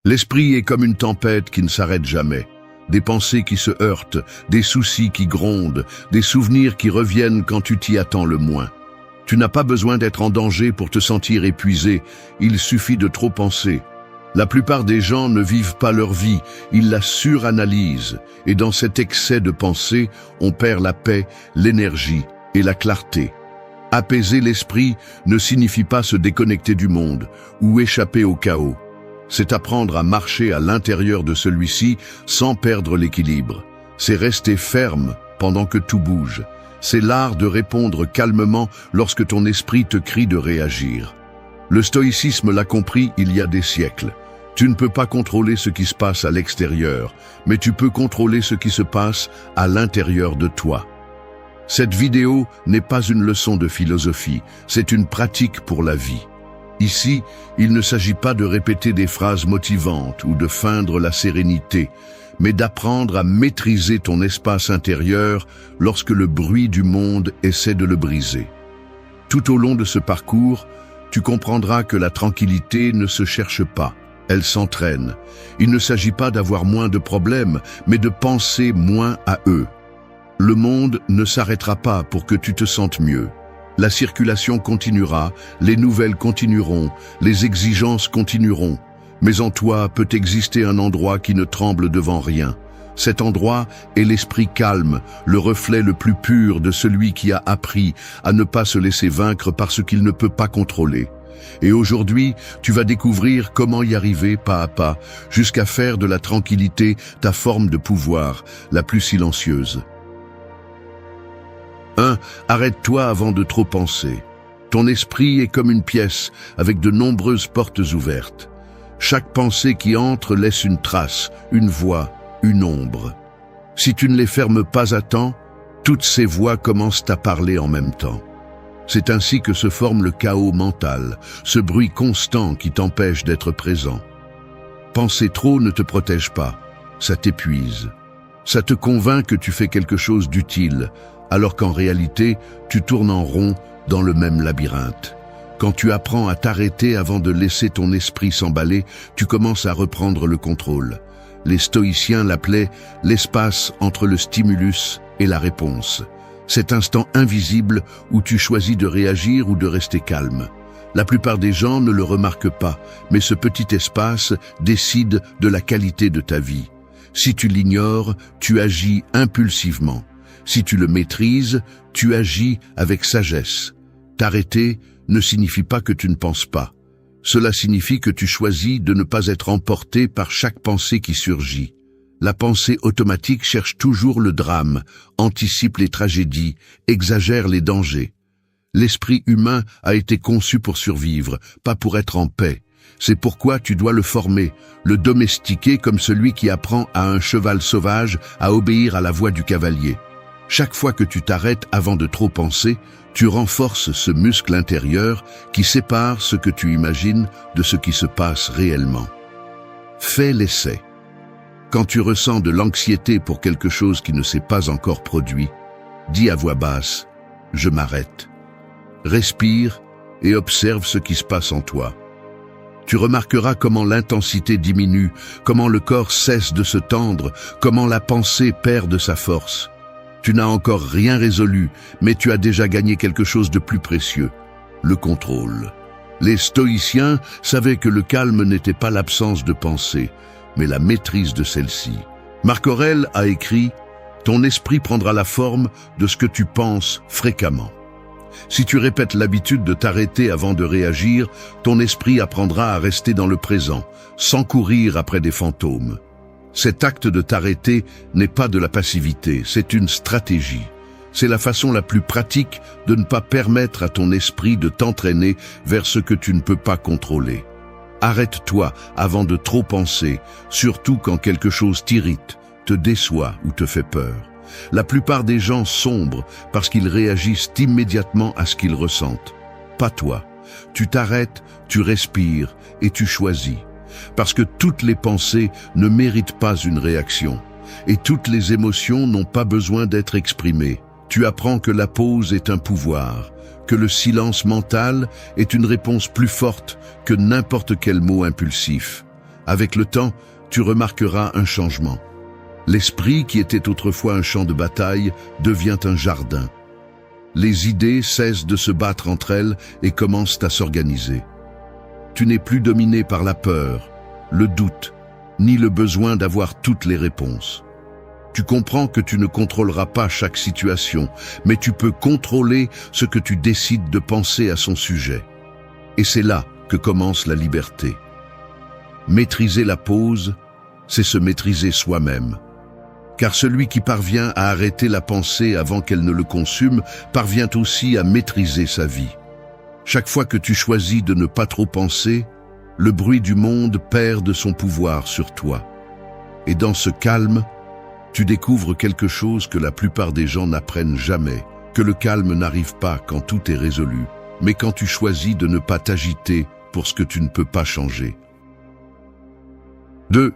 L'esprit est comme une tempête qui ne s'arrête jamais. Des pensées qui se heurtent, des soucis qui grondent, des souvenirs qui reviennent quand tu t'y attends le moins. Tu n'as pas besoin d'être en danger pour te sentir épuisé, il suffit de trop penser. La plupart des gens ne vivent pas leur vie, ils la suranalysent, et dans cet excès de pensée, on perd la paix, l'énergie et la clarté. Apaiser l'esprit ne signifie pas se déconnecter du monde ou échapper au chaos. C'est apprendre à marcher à l'intérieur de celui-ci sans perdre l'équilibre. C'est rester ferme pendant que tout bouge. C'est l'art de répondre calmement lorsque ton esprit te crie de réagir. Le stoïcisme l'a compris il y a des siècles. Tu ne peux pas contrôler ce qui se passe à l'extérieur, mais tu peux contrôler ce qui se passe à l'intérieur de toi. Cette vidéo n'est pas une leçon de philosophie, c'est une pratique pour la vie. Ici, il ne s'agit pas de répéter des phrases motivantes ou de feindre la sérénité, mais d'apprendre à maîtriser ton espace intérieur lorsque le bruit du monde essaie de le briser. Tout au long de ce parcours, tu comprendras que la tranquillité ne se cherche pas, elle s'entraîne. Il ne s'agit pas d'avoir moins de problèmes, mais de penser moins à eux. Le monde ne s'arrêtera pas pour que tu te sentes mieux. La circulation continuera, les nouvelles continueront, les exigences continueront. Mais en toi peut exister un endroit qui ne tremble devant rien. Cet endroit est l'esprit calme, le reflet le plus pur de celui qui a appris à ne pas se laisser vaincre par ce qu'il ne peut pas contrôler. Et aujourd'hui, tu vas découvrir comment y arriver pas à pas, jusqu'à faire de la tranquillité ta forme de pouvoir, la plus silencieuse. 1. Arrête-toi avant de trop penser. Ton esprit est comme une pièce avec de nombreuses portes ouvertes. Chaque pensée qui entre laisse une trace, une voix, une ombre. Si tu ne les fermes pas à temps, toutes ces voix commencent à parler en même temps. C'est ainsi que se forme le chaos mental, ce bruit constant qui t'empêche d'être présent. Penser trop ne te protège pas, ça t'épuise. Ça te convainc que tu fais quelque chose d'utile, alors qu'en réalité, tu tournes en rond dans le même labyrinthe. Quand tu apprends à t'arrêter avant de laisser ton esprit s'emballer, tu commences à reprendre le contrôle. Les stoïciens l'appelaient l'espace entre le stimulus et la réponse. Cet instant invisible où tu choisis de réagir ou de rester calme. La plupart des gens ne le remarquent pas, mais ce petit espace décide de la qualité de ta vie. Si tu l'ignores, tu agis impulsivement. Si tu le maîtrises, tu agis avec sagesse. T'arrêter ne signifie pas que tu ne penses pas. Cela signifie que tu choisis de ne pas être emporté par chaque pensée qui surgit. La pensée automatique cherche toujours le drame, anticipe les tragédies, exagère les dangers. L'esprit humain a été conçu pour survivre, pas pour être en paix. C'est pourquoi tu dois le former, le domestiquer comme celui qui apprend à un cheval sauvage à obéir à la voix du cavalier. Chaque fois que tu t'arrêtes avant de trop penser, tu renforces ce muscle intérieur qui sépare ce que tu imagines de ce qui se passe réellement. Fais l'essai. Quand tu ressens de l'anxiété pour quelque chose qui ne s'est pas encore produit, dis à voix basse « Je m'arrête ». Respire et observe ce qui se passe en toi. Tu remarqueras comment l'intensité diminue, comment le corps cesse de se tendre, comment la pensée perd de sa force. Tu n'as encore rien résolu, mais tu as déjà gagné quelque chose de plus précieux, le contrôle. Les stoïciens savaient que le calme n'était pas l'absence de pensée, mais la maîtrise de celle-ci. Marc Aurèle a écrit « Ton esprit prendra la forme de ce que tu penses fréquemment ». Si tu répètes l'habitude de t'arrêter avant de réagir, ton esprit apprendra à rester dans le présent, sans courir après des fantômes. Cet acte de t'arrêter n'est pas de la passivité, c'est une stratégie. C'est la façon la plus pratique de ne pas permettre à ton esprit de t'entraîner vers ce que tu ne peux pas contrôler. Arrête-toi avant de trop penser, surtout quand quelque chose t'irrite, te déçoit ou te fait peur. La plupart des gens sombrent parce qu'ils réagissent immédiatement à ce qu'ils ressentent. Pas toi. Tu t'arrêtes, tu respires et tu choisis. Parce que toutes les pensées ne méritent pas une réaction. Et toutes les émotions n'ont pas besoin d'être exprimées. Tu apprends que la pause est un pouvoir, que le silence mental est une réponse plus forte que n'importe quel mot impulsif. Avec le temps, tu remarqueras un changement. L'esprit qui était autrefois un champ de bataille devient un jardin. Les idées cessent de se battre entre elles et commencent à s'organiser. Tu n'es plus dominé par la peur, le doute, ni le besoin d'avoir toutes les réponses. Tu comprends que tu ne contrôleras pas chaque situation, mais tu peux contrôler ce que tu décides de penser à son sujet. Et c'est là que commence la liberté. Maîtriser la pause, c'est se maîtriser soi-même. Car celui qui parvient à arrêter la pensée avant qu'elle ne le consume, parvient aussi à maîtriser sa vie. Chaque fois que tu choisis de ne pas trop penser, le bruit du monde perd de son pouvoir sur toi. Et dans ce calme, tu découvres quelque chose que la plupart des gens n'apprennent jamais, que le calme n'arrive pas quand tout est résolu, mais quand tu choisis de ne pas t'agiter pour ce que tu ne peux pas changer. 2.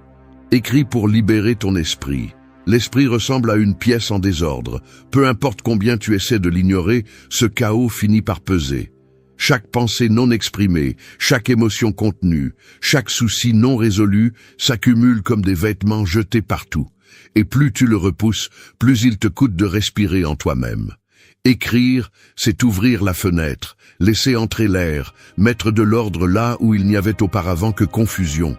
Écris pour libérer ton esprit. L'esprit ressemble à une pièce en désordre. Peu importe combien tu essaies de l'ignorer, ce chaos finit par peser. Chaque pensée non exprimée, chaque émotion contenue, chaque souci non résolu s'accumule comme des vêtements jetés partout. Et plus tu le repousses, plus il te coûte de respirer en toi-même. Écrire, c'est ouvrir la fenêtre, laisser entrer l'air, mettre de l'ordre là où il n'y avait auparavant que confusion.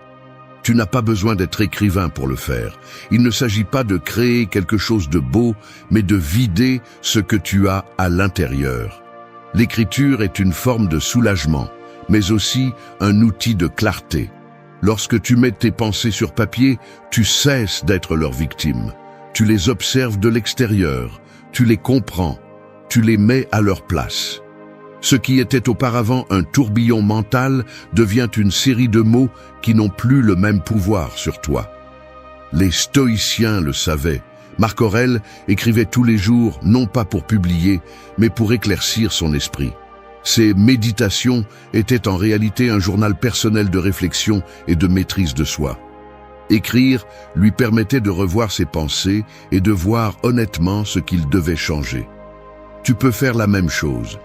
Tu n'as pas besoin d'être écrivain pour le faire. Il ne s'agit pas de créer quelque chose de beau, mais de vider ce que tu as à l'intérieur. L'écriture est une forme de soulagement, mais aussi un outil de clarté. Lorsque tu mets tes pensées sur papier, tu cesses d'être leur victime. Tu les observes de l'extérieur, tu les comprends, tu les mets à leur place. Ce qui était auparavant un tourbillon mental devient une série de mots qui n'ont plus le même pouvoir sur toi. Les stoïciens le savaient. Marc Aurèle écrivait tous les jours, non pas pour publier, mais pour éclaircir son esprit. Ses méditations étaient en réalité un journal personnel de réflexion et de maîtrise de soi. Écrire lui permettait de revoir ses pensées et de voir honnêtement ce qu'il devait changer. Tu peux faire la même chose.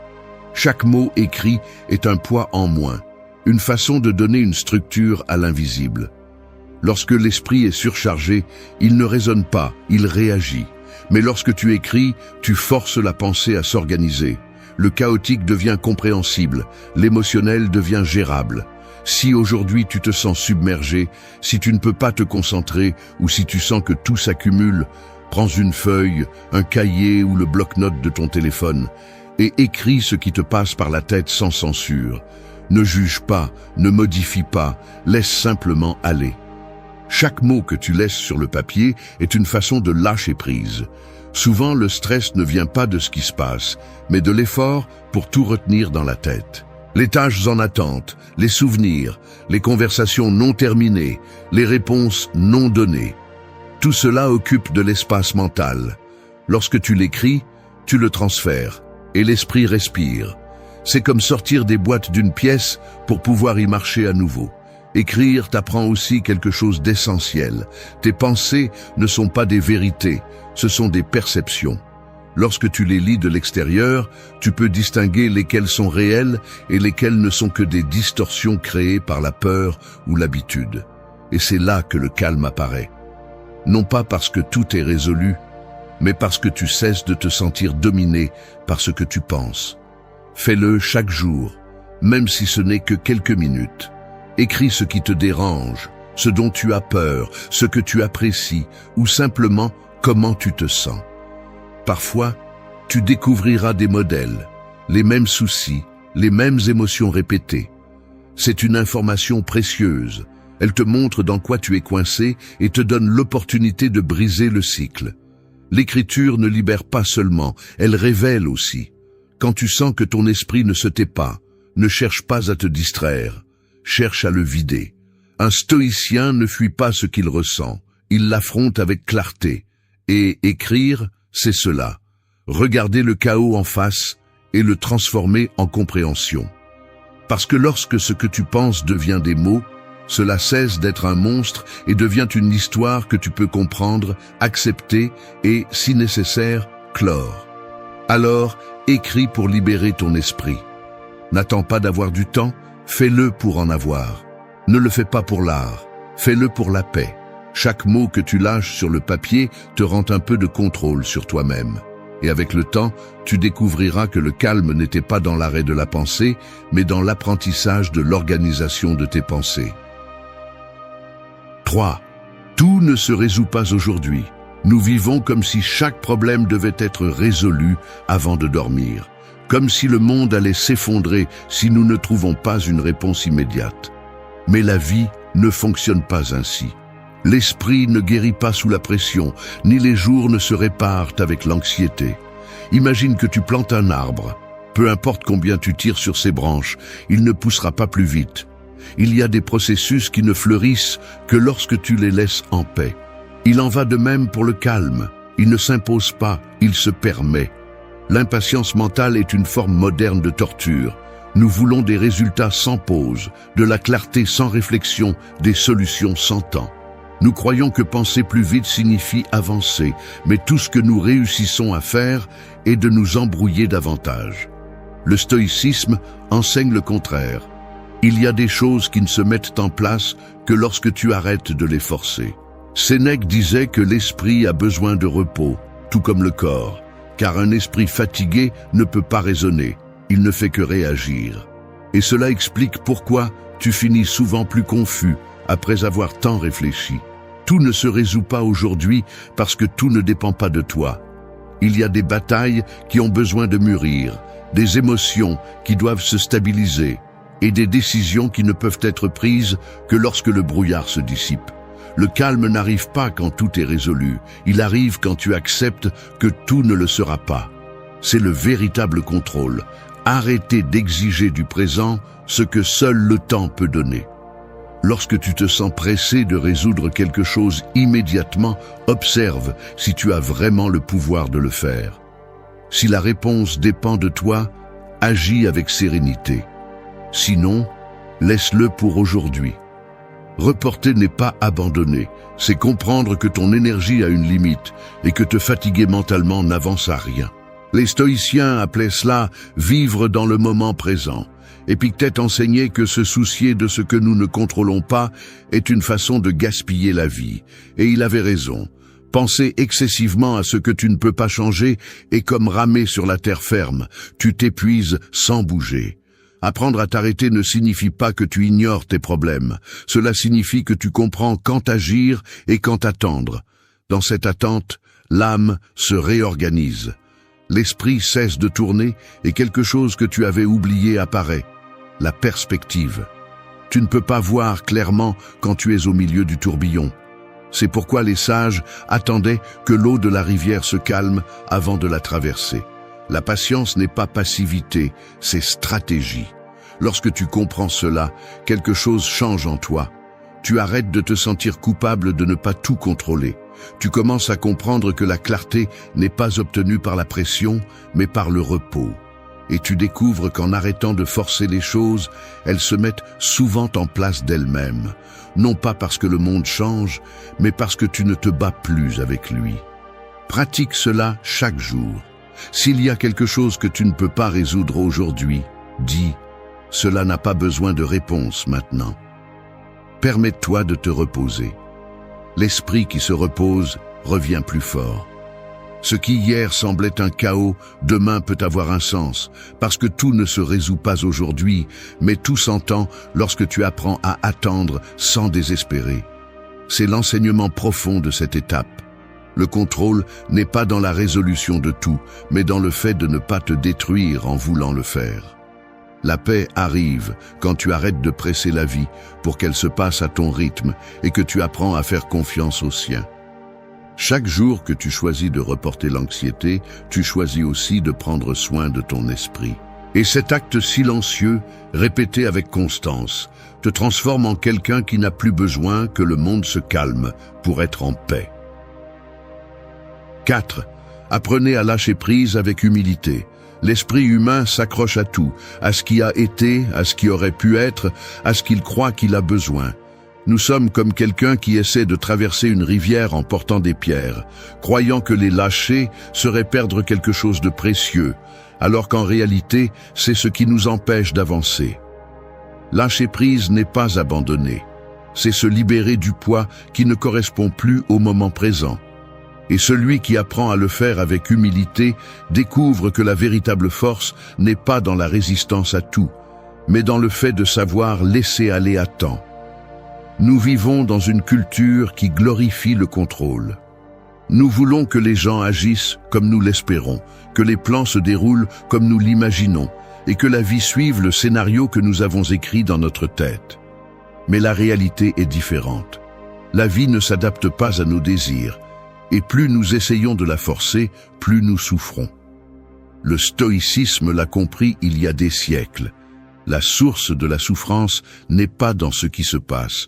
Chaque mot écrit est un poids en moins, une façon de donner une structure à l'invisible. Lorsque l'esprit est surchargé, il ne raisonne pas, il réagit. Mais lorsque tu écris, tu forces la pensée à s'organiser. Le chaotique devient compréhensible, l'émotionnel devient gérable. Si aujourd'hui tu te sens submergé, si tu ne peux pas te concentrer ou si tu sens que tout s'accumule, prends une feuille, un cahier ou le bloc-notes de ton téléphone et écris ce qui te passe par la tête sans censure. Ne juge pas, ne modifie pas, laisse simplement aller. Chaque mot que tu laisses sur le papier est une façon de lâcher prise. Souvent, le stress ne vient pas de ce qui se passe, mais de l'effort pour tout retenir dans la tête. Les tâches en attente, les souvenirs, les conversations non terminées, les réponses non données. Tout cela occupe de l'espace mental. Lorsque tu l'écris, tu le transfères, et l'esprit respire. C'est comme sortir des boîtes d'une pièce pour pouvoir y marcher à nouveau. Écrire t'apprend aussi quelque chose d'essentiel. Tes pensées ne sont pas des vérités, ce sont des perceptions. Lorsque tu les lis de l'extérieur, tu peux distinguer lesquelles sont réelles et lesquelles ne sont que des distorsions créées par la peur ou l'habitude. Et c'est là que le calme apparaît. Non pas parce que tout est résolu, mais parce que tu cesses de te sentir dominé par ce que tu penses. Fais-le chaque jour, même si ce n'est que quelques minutes. Écris ce qui te dérange, ce dont tu as peur, ce que tu apprécies, ou simplement comment tu te sens. Parfois, tu découvriras des modèles, les mêmes soucis, les mêmes émotions répétées. C'est une information précieuse. Elle te montre dans quoi tu es coincé et te donne l'opportunité de briser le cycle. L'écriture ne libère pas seulement, elle révèle aussi. Quand tu sens que ton esprit ne se tait pas, ne cherche pas à te distraire, cherche à le vider. Un stoïcien ne fuit pas ce qu'il ressent, il l'affronte avec clarté. Et écrire, c'est cela. Regarder le chaos en face et le transformer en compréhension. Parce que lorsque ce que tu penses devient des mots, cela cesse d'être un monstre et devient une histoire que tu peux comprendre, accepter et, si nécessaire, clore. Alors, écris pour libérer ton esprit. N'attends pas d'avoir du temps, fais-le pour en avoir. Ne le fais pas pour l'art, Fais-le pour la paix. Chaque mot que tu lâches sur le papier te rend un peu de contrôle sur toi-même. Et avec le temps, tu découvriras que le calme n'était pas dans l'arrêt de la pensée, mais dans l'apprentissage de l'organisation de tes pensées. 3. Tout ne se résout pas aujourd'hui. Nous vivons comme si chaque problème devait être résolu avant de dormir, comme si le monde allait s'effondrer si nous ne trouvons pas une réponse immédiate. Mais la vie ne fonctionne pas ainsi. L'esprit ne guérit pas sous la pression, ni les jours ne se réparent avec l'anxiété. Imagine que tu plantes un arbre. Peu importe combien tu tires sur ses branches, il ne poussera pas plus vite. Il y a des processus qui ne fleurissent que lorsque tu les laisses en paix. Il en va de même pour le calme. Il ne s'impose pas, il se permet. L'impatience mentale est une forme moderne de torture. Nous voulons des résultats sans pause, de la clarté sans réflexion, des solutions sans temps. Nous croyons que penser plus vite signifie avancer, mais tout ce que nous réussissons à faire est de nous embrouiller davantage. Le stoïcisme enseigne le contraire. Il y a des choses qui ne se mettent en place que lorsque tu arrêtes de les forcer. Sénèque disait que l'esprit a besoin de repos, tout comme le corps, car un esprit fatigué ne peut pas raisonner, il ne fait que réagir. Et cela explique pourquoi tu finis souvent plus confus après avoir tant réfléchi. Tout ne se résout pas aujourd'hui parce que tout ne dépend pas de toi. Il y a des batailles qui ont besoin de mûrir, des émotions qui doivent se stabiliser et des décisions qui ne peuvent être prises que lorsque le brouillard se dissipe. Le calme n'arrive pas quand tout est résolu, il arrive quand tu acceptes que tout ne le sera pas. C'est le véritable contrôle. Arrêtez d'exiger du présent ce que seul le temps peut donner. Lorsque tu te sens pressé de résoudre quelque chose immédiatement, observe si tu as vraiment le pouvoir de le faire. Si la réponse dépend de toi, agis avec sérénité. Sinon, laisse-le pour aujourd'hui. Reporter n'est pas abandonner, c'est comprendre que ton énergie a une limite et que te fatiguer mentalement n'avance à rien. Les stoïciens appelaient cela « vivre dans le moment présent ». Épictète enseignait que se soucier de ce que nous ne contrôlons pas est une façon de gaspiller la vie. Et il avait raison. Penser excessivement à ce que tu ne peux pas changer est comme ramer sur la terre ferme. Tu t'épuises sans bouger. Apprendre à t'arrêter ne signifie pas que tu ignores tes problèmes. Cela signifie que tu comprends quand agir et quand attendre. Dans cette attente, l'âme se réorganise. L'esprit cesse de tourner et quelque chose que tu avais oublié apparaît. La perspective. Tu ne peux pas voir clairement quand tu es au milieu du tourbillon. C'est pourquoi les sages attendaient que l'eau de la rivière se calme avant de la traverser. La patience n'est pas passivité, c'est stratégie. Lorsque tu comprends cela, quelque chose change en toi. Tu arrêtes de te sentir coupable de ne pas tout contrôler. Tu commences à comprendre que la clarté n'est pas obtenue par la pression, mais par le repos. Et tu découvres qu'en arrêtant de forcer les choses, elles se mettent souvent en place d'elles-mêmes. Non pas parce que le monde change, mais parce que tu ne te bats plus avec lui. Pratique cela chaque jour. S'il y a quelque chose que tu ne peux pas résoudre aujourd'hui, dis « Cela n'a pas besoin de réponse maintenant ». Permets-toi de te reposer. L'esprit qui se repose revient plus fort. Ce qui hier semblait un chaos, demain peut avoir un sens, parce que tout ne se résout pas aujourd'hui, mais tout s'entend lorsque tu apprends à attendre sans désespérer. C'est l'enseignement profond de cette étape. Le contrôle n'est pas dans la résolution de tout, mais dans le fait de ne pas te détruire en voulant le faire. La paix arrive quand tu arrêtes de presser la vie pour qu'elle se passe à ton rythme et que tu apprends à faire confiance au sien. Chaque jour que tu choisis de reporter l'anxiété, tu choisis aussi de prendre soin de ton esprit. Et cet acte silencieux, répété avec constance, te transforme en quelqu'un qui n'a plus besoin que le monde se calme pour être en paix. 4. Apprenez à lâcher prise avec humilité. L'esprit humain s'accroche à tout, à ce qui a été, à ce qui aurait pu être, à ce qu'il croit qu'il a besoin. Nous sommes comme quelqu'un qui essaie de traverser une rivière en portant des pierres, croyant que les lâcher serait perdre quelque chose de précieux, alors qu'en réalité, c'est ce qui nous empêche d'avancer. Lâcher prise n'est pas abandonner. c'est se libérer du poids qui ne correspond plus au moment présent. Et celui qui apprend à le faire avec humilité découvre que la véritable force n'est pas dans la résistance à tout, mais dans le fait de savoir laisser aller à temps. Nous vivons dans une culture qui glorifie le contrôle. Nous voulons que les gens agissent comme nous l'espérons, que les plans se déroulent comme nous l'imaginons, et que la vie suive le scénario que nous avons écrit dans notre tête. Mais la réalité est différente. La vie ne s'adapte pas à nos désirs, et plus nous essayons de la forcer, plus nous souffrons. Le stoïcisme l'a compris il y a des siècles. La source de la souffrance n'est pas dans ce qui se passe,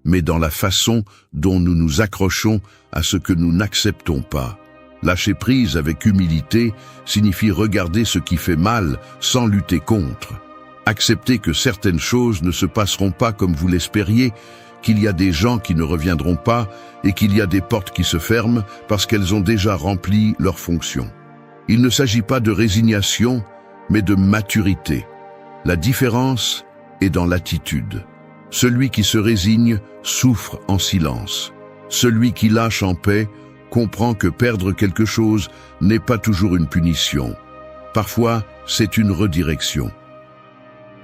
mais dans la façon dont nous nous accrochons à ce que nous n'acceptons pas. Lâcher prise avec humilité signifie regarder ce qui fait mal sans lutter contre. Accepter que certaines choses ne se passeront pas comme vous l'espériez, qu'il y a des gens qui ne reviendront pas et qu'il y a des portes qui se ferment parce qu'elles ont déjà rempli leur fonction. Il ne s'agit pas de résignation, mais de maturité. La différence est dans l'attitude. Celui qui se résigne souffre en silence. Celui qui lâche en paix comprend que perdre quelque chose n'est pas toujours une punition. Parfois, c'est une redirection.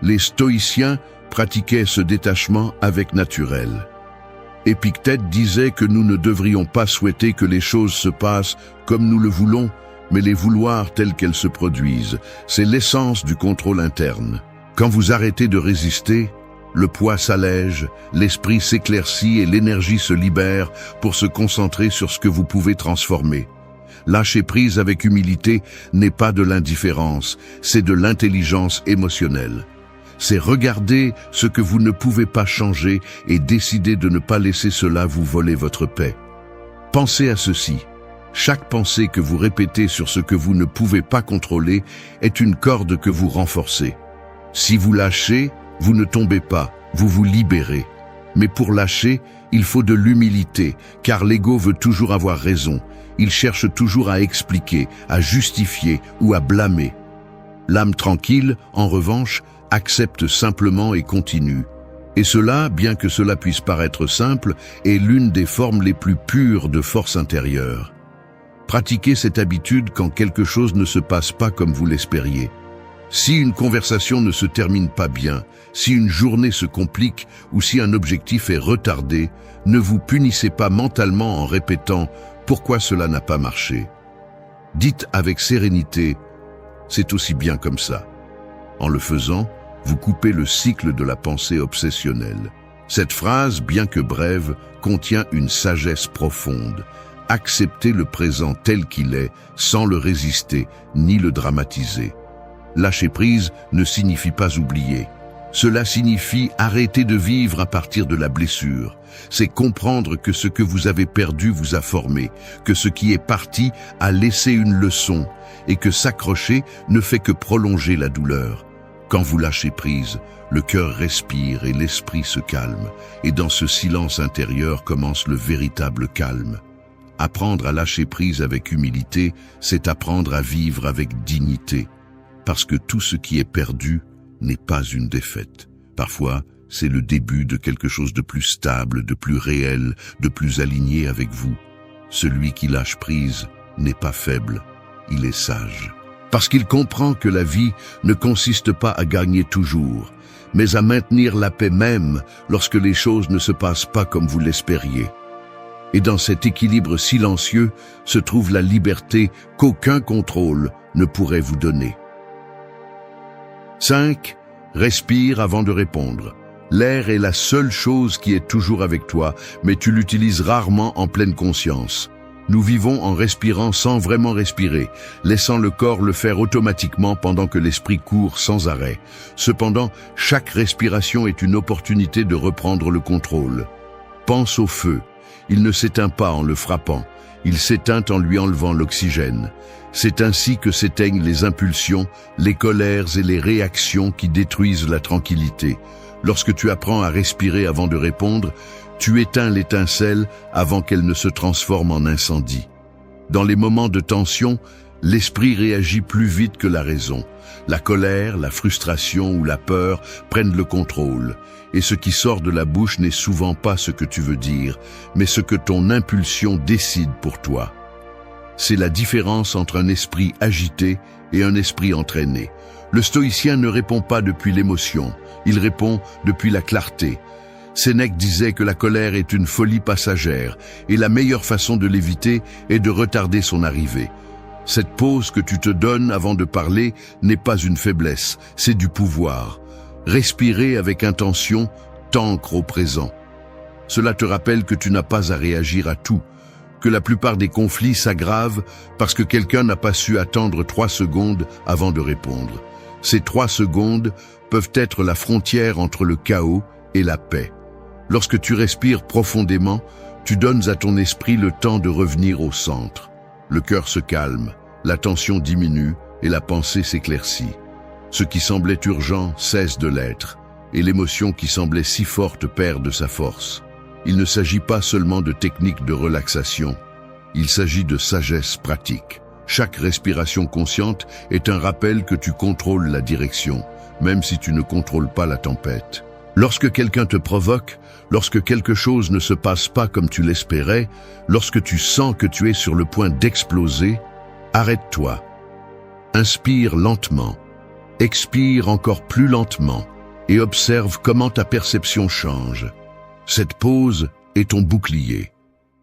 Les stoïciens pratiquaient ce détachement avec naturel. Épictète disait que nous ne devrions pas souhaiter que les choses se passent comme nous le voulons, mais les vouloir telles qu'elles se produisent. C'est l'essence du contrôle interne. Quand vous arrêtez de résister, le poids s'allège, l'esprit s'éclaircit et l'énergie se libère pour se concentrer sur ce que vous pouvez transformer. Lâcher prise avec humilité n'est pas de l'indifférence, c'est de l'intelligence émotionnelle. C'est regarder ce que vous ne pouvez pas changer et décider de ne pas laisser cela vous voler votre paix. Pensez à ceci. Chaque pensée que vous répétez sur ce que vous ne pouvez pas contrôler est une corde que vous renforcez. Si vous lâchez, vous ne tombez pas, vous vous libérez. Mais pour lâcher, il faut de l'humilité, car l'ego veut toujours avoir raison. Il cherche toujours à expliquer, à justifier ou à blâmer. L'âme tranquille, en revanche, accepte simplement et continue. Et cela, bien que cela puisse paraître simple, est l'une des formes les plus pures de force intérieure. Pratiquez cette habitude quand quelque chose ne se passe pas comme vous l'espériez. Si une conversation ne se termine pas bien, si une journée se complique ou si un objectif est retardé, ne vous punissez pas mentalement en répétant « pourquoi cela n'a pas marché ?» Dites avec sérénité « c'est aussi bien comme ça ». En le faisant, vous coupez le cycle de la pensée obsessionnelle. Cette phrase, bien que brève, contient une sagesse profonde. Acceptez le présent tel qu'il est, sans le résister, ni le dramatiser. Lâcher prise ne signifie pas oublier. Cela signifie arrêter de vivre à partir de la blessure. C'est comprendre que ce que vous avez perdu vous a formé, que ce qui est parti a laissé une leçon, et que s'accrocher ne fait que prolonger la douleur. Quand vous lâchez prise, le cœur respire et l'esprit se calme, et dans ce silence intérieur commence le véritable calme. Apprendre à lâcher prise avec humilité, c'est apprendre à vivre avec dignité. Parce que tout ce qui est perdu n'est pas une défaite. Parfois, c'est le début de quelque chose de plus stable, de plus réel, de plus aligné avec vous. Celui qui lâche prise n'est pas faible, il est sage. Parce qu'il comprend que la vie ne consiste pas à gagner toujours, mais à maintenir la paix même lorsque les choses ne se passent pas comme vous l'espériez. Et dans cet équilibre silencieux se trouve la liberté qu'aucun contrôle ne pourrait vous donner. 5. Respire avant de répondre. L'air est la seule chose qui est toujours avec toi, mais tu l'utilises rarement en pleine conscience. Nous vivons en respirant sans vraiment respirer, laissant le corps le faire automatiquement pendant que l'esprit court sans arrêt. Cependant, chaque respiration est une opportunité de reprendre le contrôle. Pense au feu. Il ne s'éteint pas en le frappant, il s'éteint en lui enlevant l'oxygène. C'est ainsi que s'éteignent les impulsions, les colères et les réactions qui détruisent la tranquillité. Lorsque tu apprends à respirer avant de répondre, tu éteins l'étincelle avant qu'elle ne se transforme en incendie. Dans les moments de tension, L'esprit réagit plus vite que la raison. La colère, la frustration ou la peur prennent le contrôle. Et ce qui sort de la bouche n'est souvent pas ce que tu veux dire, mais ce que ton impulsion décide pour toi. C'est la différence entre un esprit agité et un esprit entraîné. Le stoïcien ne répond pas depuis l'émotion, il répond depuis la clarté. Sénèque disait que la colère est une folie passagère et la meilleure façon de l'éviter est de retarder son arrivée. Cette pause que tu te donnes avant de parler n'est pas une faiblesse, c'est du pouvoir. Respirer avec intention t'ancre au présent. Cela te rappelle que tu n'as pas à réagir à tout, que la plupart des conflits s'aggravent parce que quelqu'un n'a pas su attendre 3 secondes avant de répondre. Ces 3 secondes peuvent être la frontière entre le chaos et la paix. Lorsque tu respires profondément, tu donnes à ton esprit le temps de revenir au centre. Le cœur se calme, la tension diminue et la pensée s'éclaircit. Ce qui semblait urgent cesse de l'être, et l'émotion qui semblait si forte perd de sa force. Il ne s'agit pas seulement de techniques de relaxation, il s'agit de sagesse pratique. Chaque respiration consciente est un rappel que tu contrôles la direction, même si tu ne contrôles pas la tempête. Lorsque quelqu'un te provoque, lorsque quelque chose ne se passe pas comme tu l'espérais, lorsque tu sens que tu es sur le point d'exploser, arrête-toi. Inspire lentement, expire encore plus lentement et observe comment ta perception change. Cette pause est ton bouclier.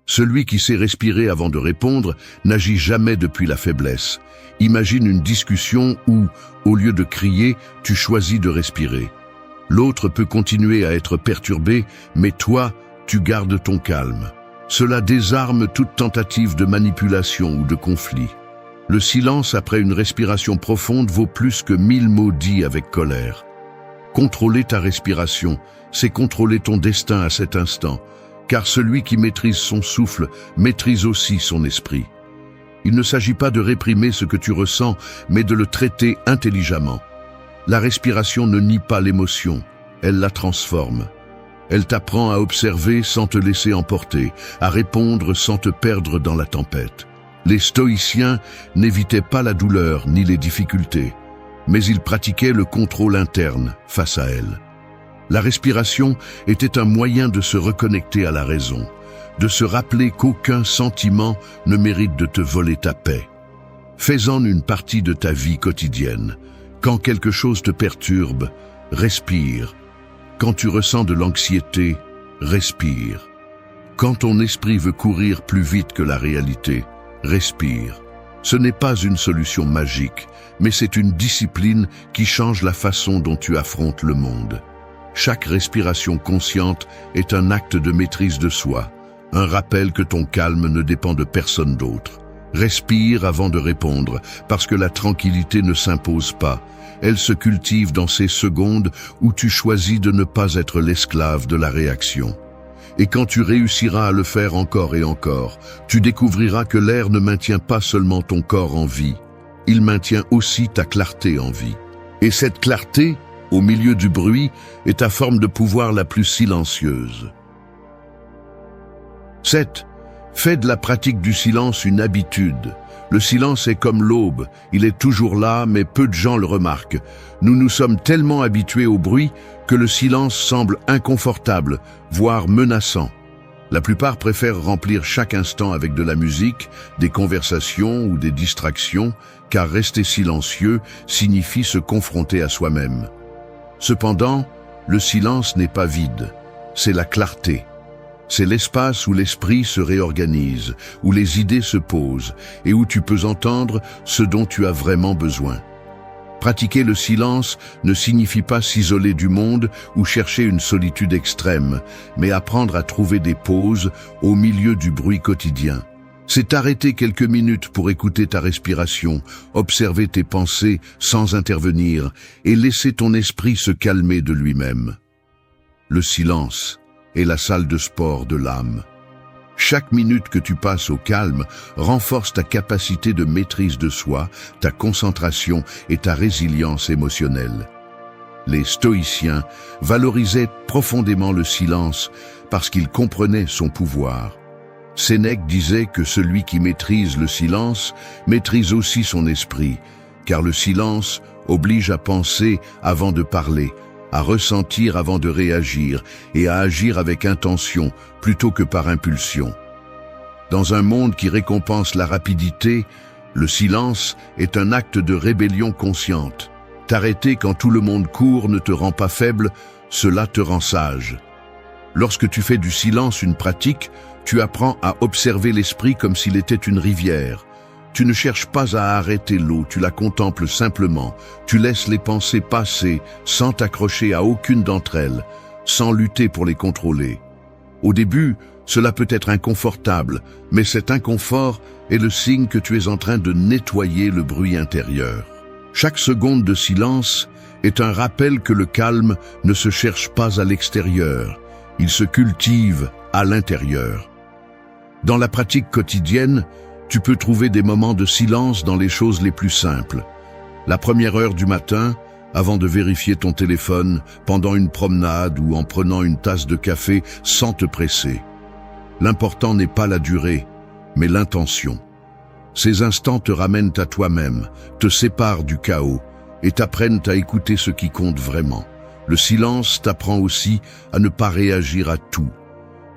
Celui qui sait respirer avant de répondre n'agit jamais depuis la faiblesse. Imagine une discussion où, au lieu de crier, tu choisis de respirer. L'autre peut continuer à être perturbé, mais toi, tu gardes ton calme. Cela désarme toute tentative de manipulation ou de conflit. Le silence après une respiration profonde vaut plus que 1000 mots dits avec colère. Contrôler ta respiration, c'est contrôler ton destin à cet instant, car celui qui maîtrise son souffle maîtrise aussi son esprit. Il ne s'agit pas de réprimer ce que tu ressens, mais de le traiter intelligemment. La respiration ne nie pas l'émotion, elle la transforme. Elle t'apprend à observer sans te laisser emporter, à répondre sans te perdre dans la tempête. Les stoïciens n'évitaient pas la douleur ni les difficultés, mais ils pratiquaient le contrôle interne face à elles. La respiration était un moyen de se reconnecter à la raison, de se rappeler qu'aucun sentiment ne mérite de te voler ta paix. Fais-en une partie de ta vie quotidienne. Quand quelque chose te perturbe, respire. Quand tu ressens de l'anxiété, respire. Quand ton esprit veut courir plus vite que la réalité, respire. Ce n'est pas une solution magique, mais c'est une discipline qui change la façon dont tu affrontes le monde. Chaque respiration consciente est un acte de maîtrise de soi, un rappel que ton calme ne dépend de personne d'autre. Respire avant de répondre, parce que la tranquillité ne s'impose pas. Elle se cultive dans ces secondes où tu choisis de ne pas être l'esclave de la réaction. Et quand tu réussiras à le faire encore et encore, tu découvriras que l'air ne maintient pas seulement ton corps en vie, il maintient aussi ta clarté en vie. Et cette clarté, au milieu du bruit, est ta forme de pouvoir la plus silencieuse. 7. Fais de la pratique du silence une habitude. Le silence est comme l'aube, il est toujours là, mais peu de gens le remarquent. Nous nous sommes tellement habitués au bruit que le silence semble inconfortable, voire menaçant. La plupart préfèrent remplir chaque instant avec de la musique, des conversations ou des distractions, car rester silencieux signifie se confronter à soi-même. Cependant, le silence n'est pas vide, c'est la clarté. C'est l'espace où l'esprit se réorganise, où les idées se posent et où tu peux entendre ce dont tu as vraiment besoin. Pratiquer le silence ne signifie pas s'isoler du monde ou chercher une solitude extrême, mais apprendre à trouver des pauses au milieu du bruit quotidien. C'est arrêter quelques minutes pour écouter ta respiration, observer tes pensées sans intervenir et laisser ton esprit se calmer de lui-même. Le silence est la salle de sport de l'âme. Chaque minute que tu passes au calme renforce ta capacité de maîtrise de soi, ta concentration et ta résilience émotionnelle. Les stoïciens valorisaient profondément le silence parce qu'ils comprenaient son pouvoir. Sénèque disait que celui qui maîtrise le silence maîtrise aussi son esprit, car le silence oblige à penser avant de parler, à ressentir avant de réagir et à agir avec intention plutôt que par impulsion. Dans un monde qui récompense la rapidité, le silence est un acte de rébellion consciente. T'arrêter quand tout le monde court ne te rend pas faible, cela te rend sage. Lorsque tu fais du silence une pratique, tu apprends à observer l'esprit comme s'il était une rivière. Tu ne cherches pas à arrêter l'eau, tu la contemples simplement. Tu laisses les pensées passer sans t'accrocher à aucune d'entre elles, sans lutter pour les contrôler. Au début, cela peut être inconfortable, mais cet inconfort est le signe que tu es en train de nettoyer le bruit intérieur. Chaque seconde de silence est un rappel que le calme ne se cherche pas à l'extérieur, il se cultive à l'intérieur. Dans la pratique quotidienne, tu peux trouver des moments de silence dans les choses les plus simples. La première heure du matin, avant de vérifier ton téléphone, pendant une promenade ou en prenant une tasse de café sans te presser. L'important n'est pas la durée, mais l'intention. Ces instants te ramènent à toi-même, te séparent du chaos et t'apprennent à écouter ce qui compte vraiment. Le silence t'apprend aussi à ne pas réagir à tout.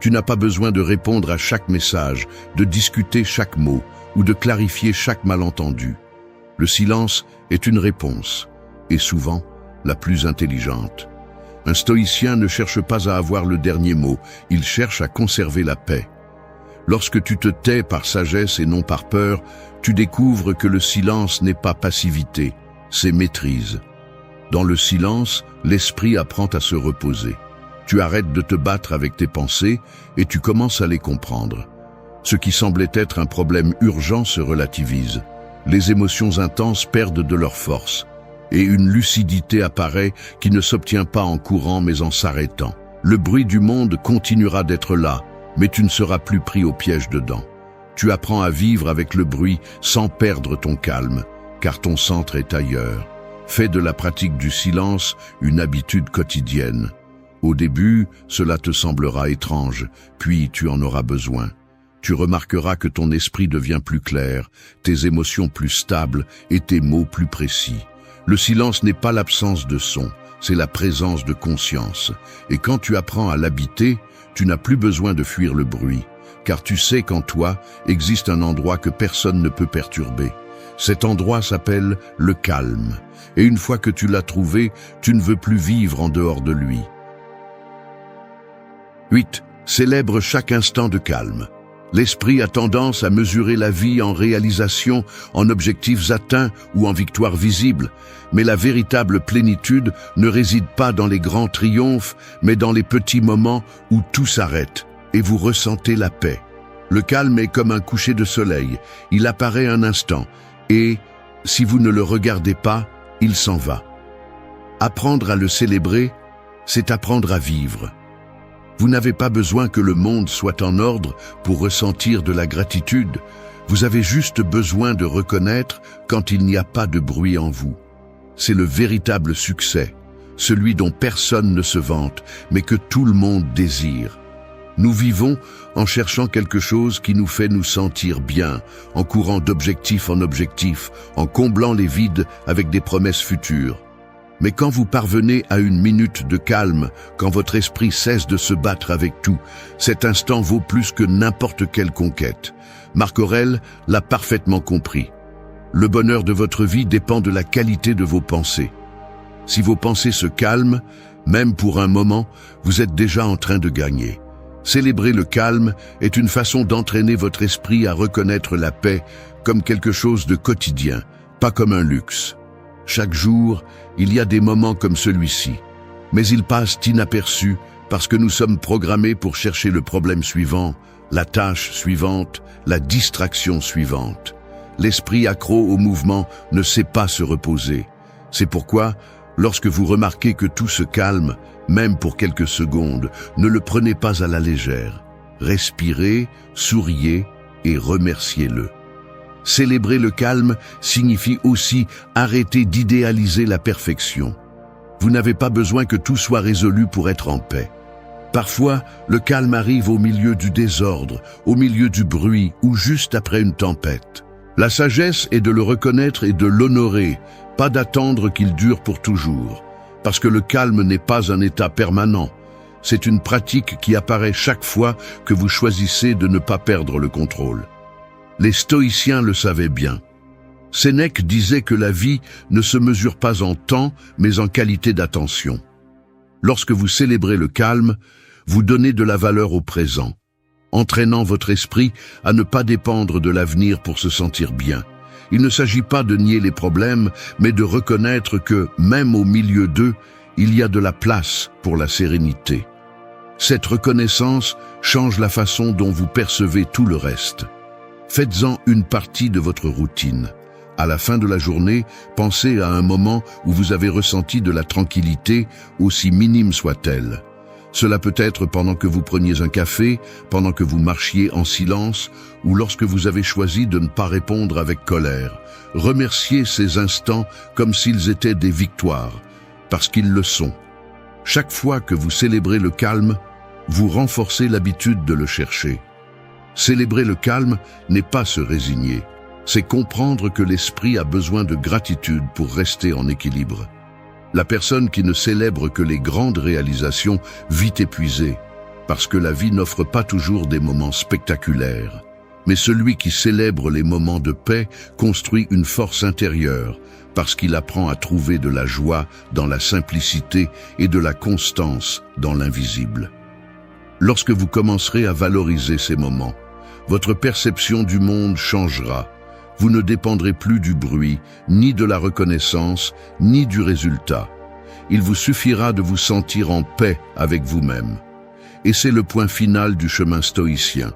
Tu n'as pas besoin de répondre à chaque message, de discuter chaque mot ou de clarifier chaque malentendu. Le silence est une réponse, et souvent la plus intelligente. Un stoïcien ne cherche pas à avoir le dernier mot, il cherche à conserver la paix. Lorsque tu te tais par sagesse et non par peur, tu découvres que le silence n'est pas passivité, c'est maîtrise. Dans le silence, l'esprit apprend à se reposer. Tu arrêtes de te battre avec tes pensées et tu commences à les comprendre. Ce qui semblait être un problème urgent se relativise. Les émotions intenses perdent de leur force et une lucidité apparaît qui ne s'obtient pas en courant mais en s'arrêtant. Le bruit du monde continuera d'être là, mais tu ne seras plus pris au piège dedans. Tu apprends à vivre avec le bruit sans perdre ton calme, car ton centre est ailleurs. Fais de la pratique du silence une habitude quotidienne. Au début, cela te semblera étrange, puis tu en auras besoin. Tu remarqueras que ton esprit devient plus clair, tes émotions plus stables et tes mots plus précis. Le silence n'est pas l'absence de son, c'est la présence de conscience. Et quand tu apprends à l'habiter, tu n'as plus besoin de fuir le bruit, car tu sais qu'en toi existe un endroit que personne ne peut perturber. Cet endroit s'appelle le calme, et une fois que tu l'as trouvé, tu ne veux plus vivre en dehors de lui. 8. Célèbre chaque instant de calme. L'esprit a tendance à mesurer la vie en réalisation, en objectifs atteints ou en victoires visibles. Mais la véritable plénitude ne réside pas dans les grands triomphes, mais dans les petits moments où tout s'arrête et vous ressentez la paix. Le calme est comme un coucher de soleil. Il apparaît un instant et, si vous ne le regardez pas, il s'en va. Apprendre à le célébrer, c'est apprendre à vivre. Vous n'avez pas besoin que le monde soit en ordre pour ressentir de la gratitude. Vous avez juste besoin de reconnaître quand il n'y a pas de bruit en vous. C'est le véritable succès, celui dont personne ne se vante, mais que tout le monde désire. Nous vivons en cherchant quelque chose qui nous fait nous sentir bien, en courant d'objectif en objectif, en comblant les vides avec des promesses futures. Mais quand vous parvenez à une minute de calme, quand votre esprit cesse de se battre avec tout, cet instant vaut plus que n'importe quelle conquête. Marc Aurèle l'a parfaitement compris. Le bonheur de votre vie dépend de la qualité de vos pensées. Si vos pensées se calment, même pour un moment, vous êtes déjà en train de gagner. Célébrer le calme est une façon d'entraîner votre esprit à reconnaître la paix comme quelque chose de quotidien, pas comme un luxe. Chaque jour, il y a des moments comme celui-ci, mais ils passent inaperçus parce que nous sommes programmés pour chercher le problème suivant, la tâche suivante, la distraction suivante. L'esprit accro au mouvement ne sait pas se reposer. C'est pourquoi, lorsque vous remarquez que tout se calme, même pour quelques secondes, ne le prenez pas à la légère. Respirez, souriez et remerciez-le. Célébrer le calme signifie aussi arrêter d'idéaliser la perfection. Vous n'avez pas besoin que tout soit résolu pour être en paix. Parfois, le calme arrive au milieu du désordre, au milieu du bruit ou juste après une tempête. La sagesse est de le reconnaître et de l'honorer, pas d'attendre qu'il dure pour toujours. Parce que le calme n'est pas un état permanent. C'est une pratique qui apparaît chaque fois que vous choisissez de ne pas perdre le contrôle. Les stoïciens le savaient bien. Sénèque disait que la vie ne se mesure pas en temps, mais en qualité d'attention. Lorsque vous célébrez le calme, vous donnez de la valeur au présent, entraînant votre esprit à ne pas dépendre de l'avenir pour se sentir bien. Il ne s'agit pas de nier les problèmes, mais de reconnaître que, même au milieu d'eux, il y a de la place pour la sérénité. Cette reconnaissance change la façon dont vous percevez tout le reste. Faites-en une partie de votre routine. À la fin de la journée, pensez à un moment où vous avez ressenti de la tranquillité, aussi minime soit-elle. Cela peut être pendant que vous preniez un café, pendant que vous marchiez en silence, ou lorsque vous avez choisi de ne pas répondre avec colère. Remerciez ces instants comme s'ils étaient des victoires, parce qu'ils le sont. Chaque fois que vous célébrez le calme, vous renforcez l'habitude de le chercher. Célébrer le calme n'est pas se résigner, c'est comprendre que l'esprit a besoin de gratitude pour rester en équilibre. La personne qui ne célèbre que les grandes réalisations vit épuisée, parce que la vie n'offre pas toujours des moments spectaculaires. Mais celui qui célèbre les moments de paix construit une force intérieure, parce qu'il apprend à trouver de la joie dans la simplicité et de la constance dans l'invisible. Lorsque vous commencerez à valoriser ces moments, votre perception du monde changera. Vous ne dépendrez plus du bruit, ni de la reconnaissance, ni du résultat. Il vous suffira de vous sentir en paix avec vous-même. Et c'est le point final du chemin stoïcien.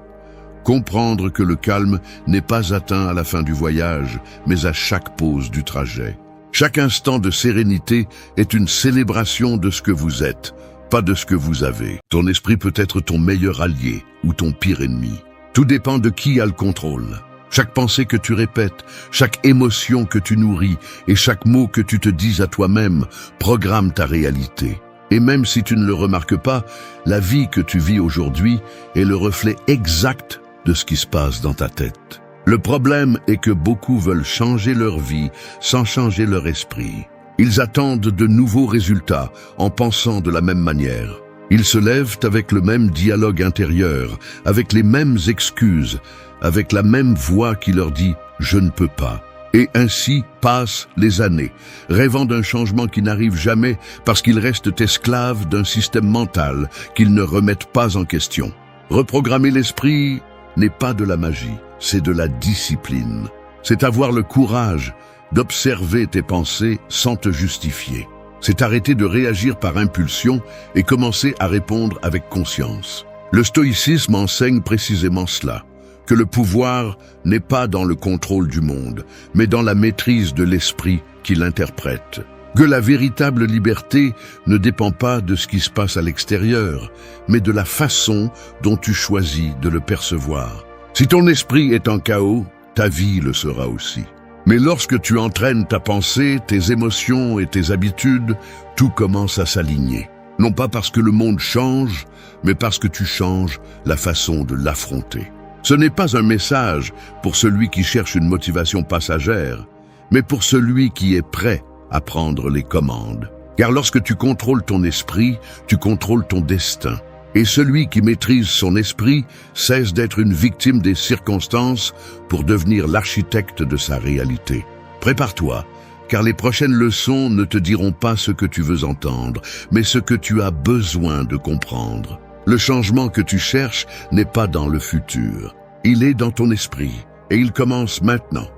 Comprendre que le calme n'est pas atteint à la fin du voyage, mais à chaque pause du trajet. Chaque instant de sérénité est une célébration de ce que vous êtes, pas de ce que vous avez. Ton esprit peut être ton meilleur allié ou ton pire ennemi. Tout dépend de qui a le contrôle. Chaque pensée que tu répètes, chaque émotion que tu nourris et chaque mot que tu te dis à toi-même programme ta réalité. Et même si tu ne le remarques pas, la vie que tu vis aujourd'hui est le reflet exact de ce qui se passe dans ta tête. Le problème est que beaucoup veulent changer leur vie sans changer leur esprit. Ils attendent de nouveaux résultats en pensant de la même manière. Ils se lèvent avec le même dialogue intérieur, avec les mêmes excuses, avec la même voix qui leur dit « je ne peux pas ». Et ainsi passent les années, rêvant d'un changement qui n'arrive jamais parce qu'ils restent esclaves d'un système mental qu'ils ne remettent pas en question. Reprogrammer l'esprit n'est pas de la magie, c'est de la discipline. C'est avoir le courage d'observer tes pensées sans te justifier. C'est arrêter de réagir par impulsion et commencer à répondre avec conscience. Le stoïcisme enseigne précisément cela, que le pouvoir n'est pas dans le contrôle du monde, mais dans la maîtrise de l'esprit qui l'interprète. Que la véritable liberté ne dépend pas de ce qui se passe à l'extérieur, mais de la façon dont tu choisis de le percevoir. Si ton esprit est en chaos, ta vie le sera aussi. Mais lorsque tu entraînes ta pensée, tes émotions et tes habitudes, tout commence à s'aligner. Non pas parce que le monde change, mais parce que tu changes la façon de l'affronter. Ce n'est pas un message pour celui qui cherche une motivation passagère, mais pour celui qui est prêt à prendre les commandes. Car lorsque tu contrôles ton esprit, tu contrôles ton destin. Et celui qui maîtrise son esprit cesse d'être une victime des circonstances pour devenir l'architecte de sa réalité. Prépare-toi, car les prochaines leçons ne te diront pas ce que tu veux entendre, mais ce que tu as besoin de comprendre. Le changement que tu cherches n'est pas dans le futur. Il est dans ton esprit, et il commence maintenant.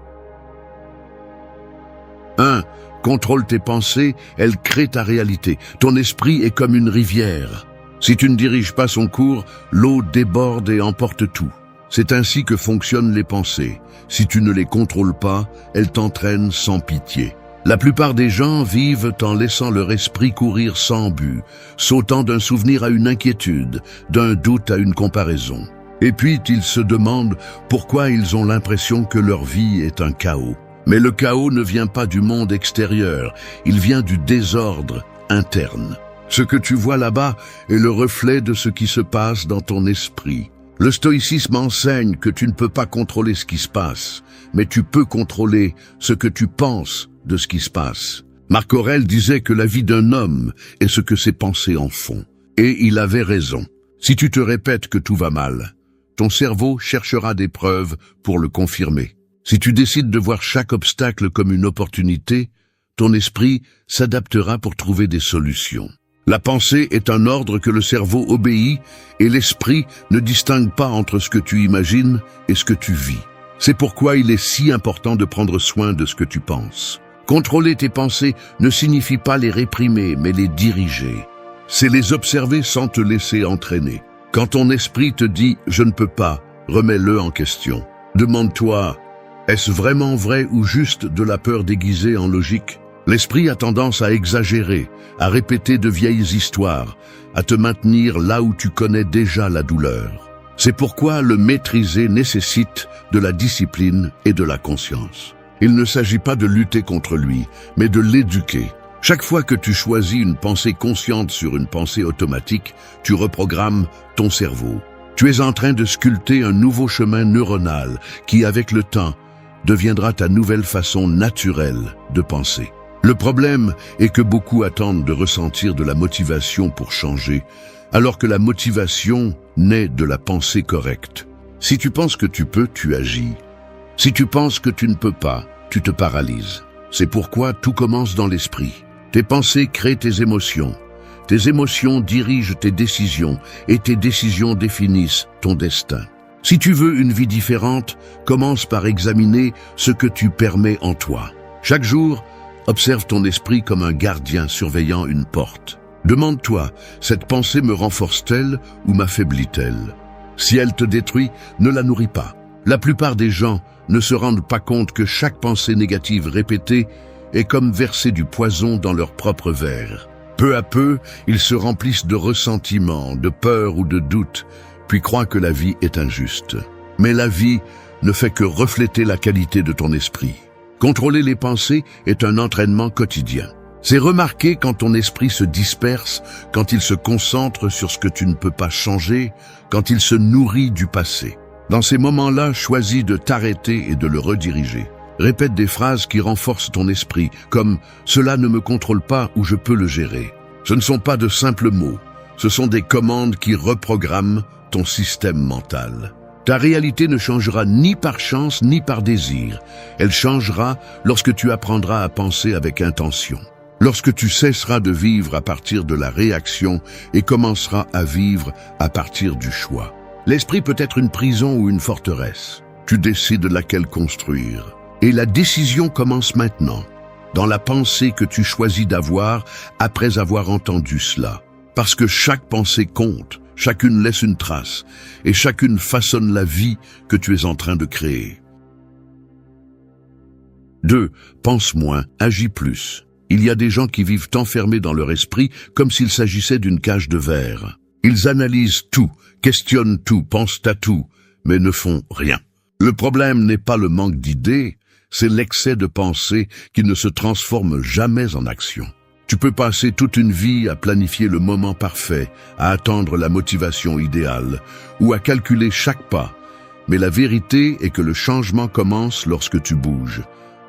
1. Contrôle tes pensées, elles créent ta réalité. Ton esprit est comme une rivière. Si tu ne diriges pas son cours, l'eau déborde et emporte tout. C'est ainsi que fonctionnent les pensées. Si tu ne les contrôles pas, elles t'entraînent sans pitié. La plupart des gens vivent en laissant leur esprit courir sans but, sautant d'un souvenir à une inquiétude, d'un doute à une comparaison. Et puis ils se demandent pourquoi ils ont l'impression que leur vie est un chaos. Mais le chaos ne vient pas du monde extérieur, il vient du désordre interne. Ce que tu vois là-bas est le reflet de ce qui se passe dans ton esprit. Le stoïcisme enseigne que tu ne peux pas contrôler ce qui se passe, mais tu peux contrôler ce que tu penses de ce qui se passe. Marc Aurèle disait que la vie d'un homme est ce que ses pensées en font. Et il avait raison. Si tu te répètes que tout va mal, ton cerveau cherchera des preuves pour le confirmer. Si tu décides de voir chaque obstacle comme une opportunité, ton esprit s'adaptera pour trouver des solutions. La pensée est un ordre que le cerveau obéit et l'esprit ne distingue pas entre ce que tu imagines et ce que tu vis. C'est pourquoi il est si important de prendre soin de ce que tu penses. Contrôler tes pensées ne signifie pas les réprimer, mais les diriger. C'est les observer sans te laisser entraîner. Quand ton esprit te dit « je ne peux pas », remets-le en question. Demande-toi « est-ce vraiment vrai ou juste de la peur déguisée en logique ?» L'esprit a tendance à exagérer, à répéter de vieilles histoires, à te maintenir là où tu connais déjà la douleur. C'est pourquoi le maîtriser nécessite de la discipline et de la conscience. Il ne s'agit pas de lutter contre lui, mais de l'éduquer. Chaque fois que tu choisis une pensée consciente sur une pensée automatique, tu reprogrammes ton cerveau. Tu es en train de sculpter un nouveau chemin neuronal qui, avec le temps, deviendra ta nouvelle façon naturelle de penser. Le problème est que beaucoup attendent de ressentir de la motivation pour changer, alors que la motivation naît de la pensée correcte. Si tu penses que tu peux, tu agis. Si tu penses que tu ne peux pas, tu te paralyses. C'est pourquoi tout commence dans l'esprit. Tes pensées créent tes émotions. Tes émotions dirigent tes décisions et tes décisions définissent ton destin. Si tu veux une vie différente, commence par examiner ce que tu permets en toi. Chaque jour, observe ton esprit comme un gardien surveillant une porte. Demande-toi, cette pensée me renforce-t-elle ou m'affaiblit-elle? Si elle te détruit, ne la nourris pas. La plupart des gens ne se rendent pas compte que chaque pensée négative répétée est comme verser du poison dans leur propre verre. Peu à peu, ils se remplissent de ressentiment, de peur ou de doute, puis croient que la vie est injuste. Mais la vie ne fait que refléter la qualité de ton esprit. Contrôler les pensées est un entraînement quotidien. C'est remarquer quand ton esprit se disperse, quand il se concentre sur ce que tu ne peux pas changer, quand il se nourrit du passé. Dans ces moments-là, choisis de t'arrêter et de le rediriger. Répète des phrases qui renforcent ton esprit, comme « cela ne me contrôle pas ou je peux le gérer ». Ce ne sont pas de simples mots, ce sont des commandes qui reprogramment ton système mental. Ta réalité ne changera ni par chance ni par désir. Elle changera lorsque tu apprendras à penser avec intention. Lorsque tu cesseras de vivre à partir de la réaction et commenceras à vivre à partir du choix. L'esprit peut être une prison ou une forteresse. Tu décides laquelle construire. Et la décision commence maintenant, dans la pensée que tu choisis d'avoir après avoir entendu cela. Parce que chaque pensée compte, chacune laisse une trace, et chacune façonne la vie que tu es en train de créer. 2. Pense moins, agis plus. Il y a des gens qui vivent enfermés dans leur esprit comme s'il s'agissait d'une cage de verre. Ils analysent tout, questionnent tout, pensent à tout, mais ne font rien. Le problème n'est pas le manque d'idées, c'est l'excès de pensée qui ne se transforme jamais en action. Tu peux passer toute une vie à planifier le moment parfait, à attendre la motivation idéale, ou à calculer chaque pas. Mais la vérité est que le changement commence lorsque tu bouges,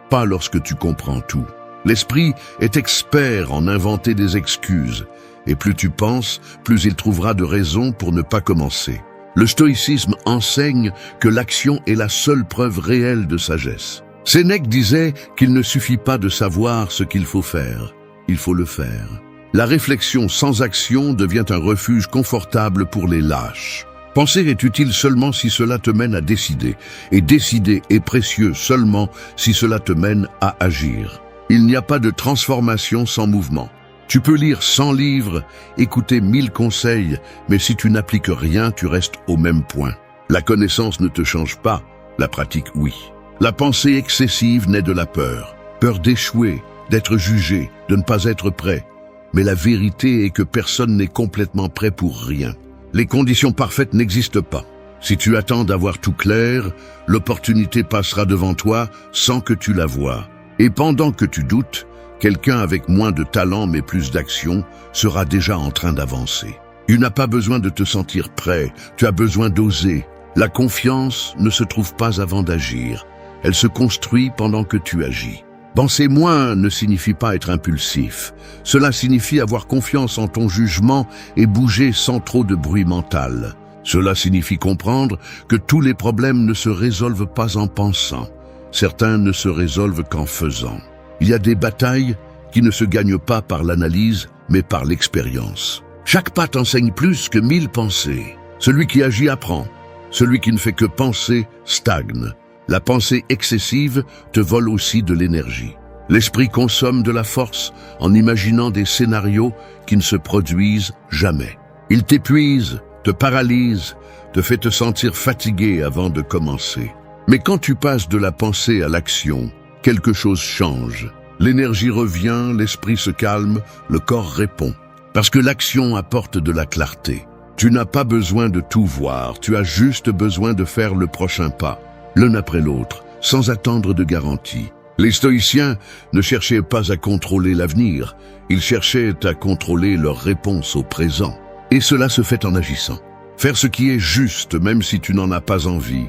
pas lorsque tu comprends tout. L'esprit est expert en inventer des excuses, et plus tu penses, plus il trouvera de raisons pour ne pas commencer. Le stoïcisme enseigne que l'action est la seule preuve réelle de sagesse. Sénèque disait qu'il ne suffit pas de savoir ce qu'il faut faire, il faut le faire. La réflexion sans action devient un refuge confortable pour les lâches. Penser est utile seulement si cela te mène à décider, et décider est précieux seulement si cela te mène à agir. Il n'y a pas de transformation sans mouvement. Tu peux lire 100 livres, écouter 1000 conseils, mais si tu n'appliques rien, tu restes au même point. La connaissance ne te change pas, la pratique oui. La pensée excessive naît de la peur. Peur d'échouer, d'être jugé, de ne pas être prêt. Mais la vérité est que personne n'est complètement prêt pour rien. Les conditions parfaites n'existent pas. Si tu attends d'avoir tout clair, l'opportunité passera devant toi sans que tu la voies. Et pendant que tu doutes, Quelqu'un avec moins de talent mais plus d'action sera déjà en train d'avancer. Tu n'as pas besoin de te sentir prêt, tu as besoin d'oser. La confiance ne se trouve pas avant d'agir, elle se construit pendant que tu agis. Penser moins ne signifie pas être impulsif. Cela signifie avoir confiance en ton jugement et bouger sans trop de bruit mental. Cela signifie comprendre que tous les problèmes ne se résolvent pas en pensant. Certains ne se résolvent qu'en faisant. Il y a des batailles qui ne se gagnent pas par l'analyse, mais par l'expérience. Chaque pas t'enseigne plus que 1000 pensées. Celui qui agit apprend. Celui qui ne fait que penser stagne. La pensée excessive te vole aussi de l'énergie. L'esprit consomme de la force en imaginant des scénarios qui ne se produisent jamais. Il t'épuise, te paralyse, te fait te sentir fatigué avant de commencer. Mais quand tu passes de la pensée à l'action, quelque chose change. L'énergie revient, l'esprit se calme, le corps répond. Parce que l'action apporte de la clarté. Tu n'as pas besoin de tout voir, tu as juste besoin de faire le prochain pas, l'un après l'autre, sans attendre de garantie. Les stoïciens ne cherchaient pas à contrôler l'avenir, ils cherchaient à contrôler leur réponse au présent. Et cela se fait en agissant. Faire ce qui est juste même si tu n'en as pas envie.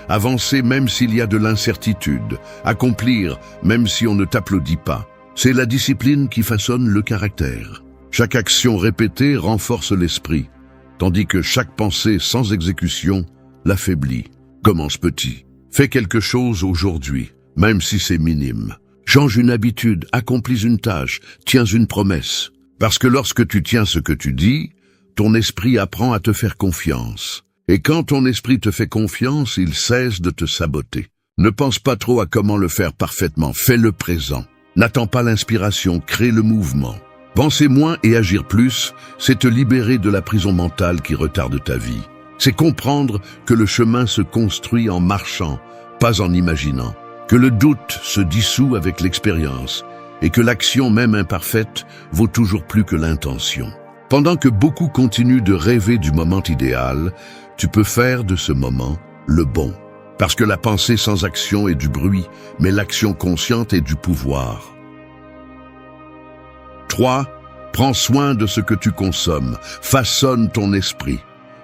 Avancer même s'il y a de l'incertitude. Accomplir même si on ne t'applaudit pas. C'est la discipline qui façonne le caractère. Chaque action répétée renforce l'esprit, tandis que chaque pensée sans exécution l'affaiblit. Commence petit. Fais quelque chose aujourd'hui, même si c'est minime. Change une habitude, accomplis une tâche, tiens une promesse. Parce que lorsque tu tiens ce que tu dis, ton esprit apprend à te faire confiance. Et quand ton esprit te fait confiance, il cesse de te saboter. Ne pense pas trop à comment le faire parfaitement, fais le présent. N'attends pas l'inspiration, crée le mouvement. Penser moins et agir plus, c'est te libérer de la prison mentale qui retarde ta vie. C'est comprendre que le chemin se construit en marchant, pas en imaginant. Que le doute se dissout avec l'expérience et que l'action même imparfaite vaut toujours plus que l'intention. Pendant que beaucoup continuent de rêver du moment idéal, tu peux faire de ce moment le bon. Parce que la pensée sans action est du bruit, mais l'action consciente est du pouvoir. 3. Prends soin de ce que tu consommes. Façonne ton esprit.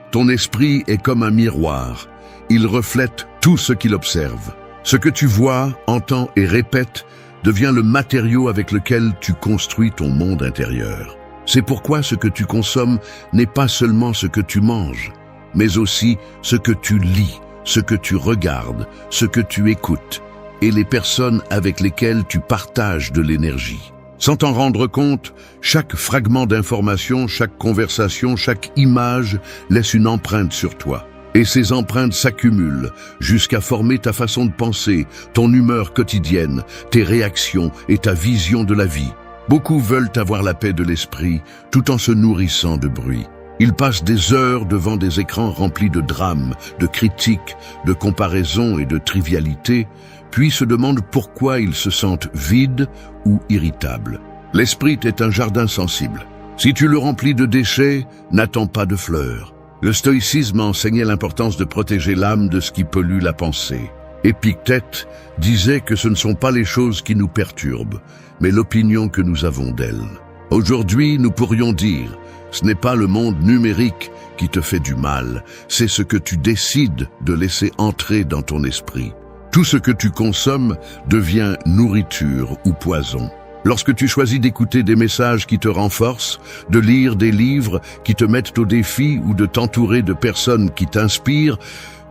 Ton esprit est comme un miroir. Il reflète tout ce qu'il observe. Ce que tu vois, entends et répètes devient le matériau avec lequel tu construis ton monde intérieur. C'est pourquoi ce que tu consommes n'est pas seulement ce que tu manges, mais aussi ce que tu lis, ce que tu regardes, ce que tu écoutes, et les personnes avec lesquelles tu partages de l'énergie. Sans t'en rendre compte, chaque fragment d'information, chaque conversation, chaque image laisse une empreinte sur toi. Et ces empreintes s'accumulent jusqu'à former ta façon de penser, ton humeur quotidienne, tes réactions et ta vision de la vie. Beaucoup veulent avoir la paix de l'esprit tout en se nourrissant de bruit. Ils passent des heures devant des écrans remplis de drames, de critiques, de comparaisons et de trivialités, puis se demandent pourquoi ils se sentent vides ou irritables. L'esprit est un jardin sensible. Si tu le remplis de déchets, n'attends pas de fleurs. Le stoïcisme enseignait l'importance de protéger l'âme de ce qui pollue la pensée. Épictète disait que ce ne sont pas les choses qui nous perturbent, mais l'opinion que nous avons d'elles. Aujourd'hui, nous pourrions dire, ce n'est pas le monde numérique qui te fait du mal, c'est ce que tu décides de laisser entrer dans ton esprit. Tout ce que tu consommes devient nourriture ou poison. Lorsque tu choisis d'écouter des messages qui te renforcent, de lire des livres qui te mettent au défi ou de t'entourer de personnes qui t'inspirent,